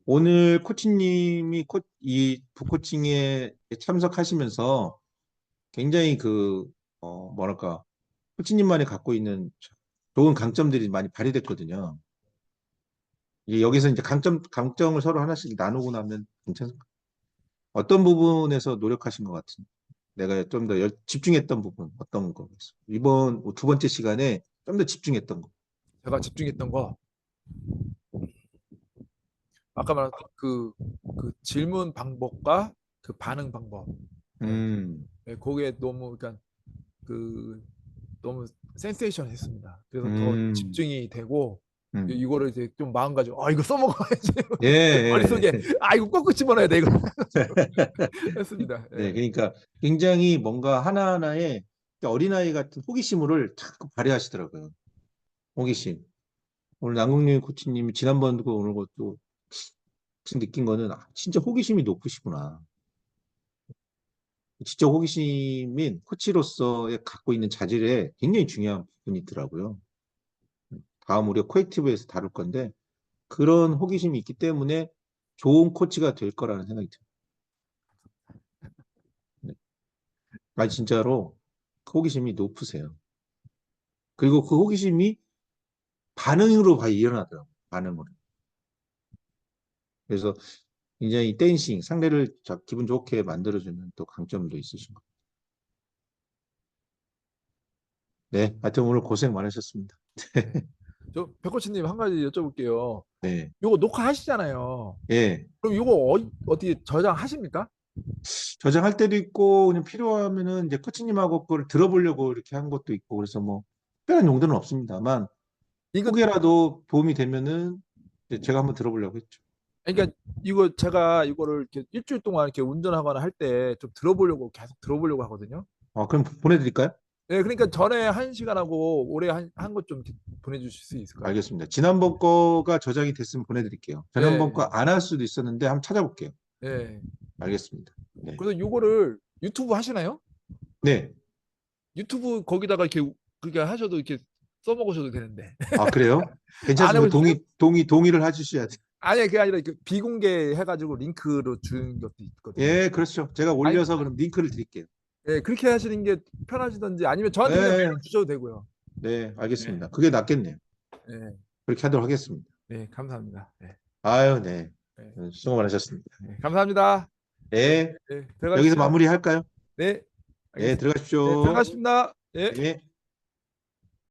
오늘 코치님이 이 북코칭에 참석하시면서 굉장히 뭐랄까, 코치님만이 갖고 있는 좋은 강점들이 많이 발휘됐거든요. 여기서 이제 강점을 서로 하나씩 나누고 나면 괜찮을까? 어떤 부분에서 노력하신 것 같은? 내가 좀 더 집중했던 부분, 어떤 거? 이번 두 번째 시간에 좀 더 집중했던 거. 제가 집중했던 거, 아까 말한 그 질문 방법과 그 반응 방법. 예, 음, 예, 거기에 너무, 그러니까 그 너무 센세이션 했습니다. 그래서 더 음, 집중이 되고, 음. 이거를 이제 좀 마음 가지고 이거 써먹어야지. 예, 예, 머릿속에 예. 이거 꼭 집어넣어야 돼 이거 했습니다. 네, 예. 그러니까 굉장히 뭔가 하나하나의 어린아이 같은 호기심을 탁 발휘하시더라고요. 호기심. 오늘 남궁민 코치님이 지난번도 오늘 것도 느낀 거는 진짜 호기심이 높으시구나. 진짜 호기심인 코치로서의 갖고 있는 자질에 굉장히 중요한 부분이 있더라고요. 다음 우리가 코액티브에서 다룰 건데 그런 호기심이 있기 때문에 좋은 코치가 될 거라는 생각이 듭니다. 네. 아니 진짜로 그 호기심이 높으세요. 그리고 그 호기심이 반응으로 일어나더라고요. 반응으로. 그래서 굉장히 댄싱, 상대를 기분 좋게 만들어주는 또 강점도 있으신 것 같아요. 네, 하여튼 오늘 고생 많으셨습니다. 네. 저 백코치님 한 가지 여쭤볼게요. 네. 요거 녹화하시잖아요. 예. 그럼 요거 어떻게 저장하십니까? 저장할 때도 있고 그냥 필요하면은 이제 코치님하고 그걸 들어보려고 이렇게 한 것도 있고 그래서 뭐 특별한 용도는 없습니다만 이거 혹여라도 도움이 되면은 이제 제가 한번 들어보려고 했죠. 그러니까 이거 제가 이거를 이렇게 일주일 동안 이렇게 운전하거나 할 때 좀 들어보려고 계속 들어보려고 하거든요. 그럼 보내드릴까요? 네, 그러니까 전에 한 시간하고 올해 한 것 좀 보내주실 수 있을까요? 알겠습니다. 지난번 거가 저장이 됐으면 보내드릴게요. 지난번 거 네, 안 할 수도 있었는데 한번 찾아볼게요. 네. 알겠습니다. 네. 그래서 요거를 유튜브 하시나요? 네. 유튜브 거기다가 이렇게 그렇게 하셔도 이렇게 써먹으셔도 되는데 그래요? 안 괜찮습니다. 해보셨어요? 동의를 해주셔야 돼요. 아니 그게 아니라 이렇게 비공개 해가지고 링크로 주는 것도 있거든요. 예, 그렇죠. 제가 아니, 올려서 그럼 링크를 드릴게요. 네, 그렇게 하시는 게 편하시던지 아니면 저한테 그냥 메일 네, 주셔도 되고요. 네, 네, 알겠습니다. 그게 낫겠네요. 네, 그렇게 하도록 하겠습니다. 네, 감사합니다. 네, 아유, 네. 네, 수고 많으셨습니다. 네, 감사합니다. 네, 네, 여기서 들어가십시오. 마무리할까요? 네, 네, 알겠습니다. 네, 들어가십시오. 들어가십니다. 네. 네.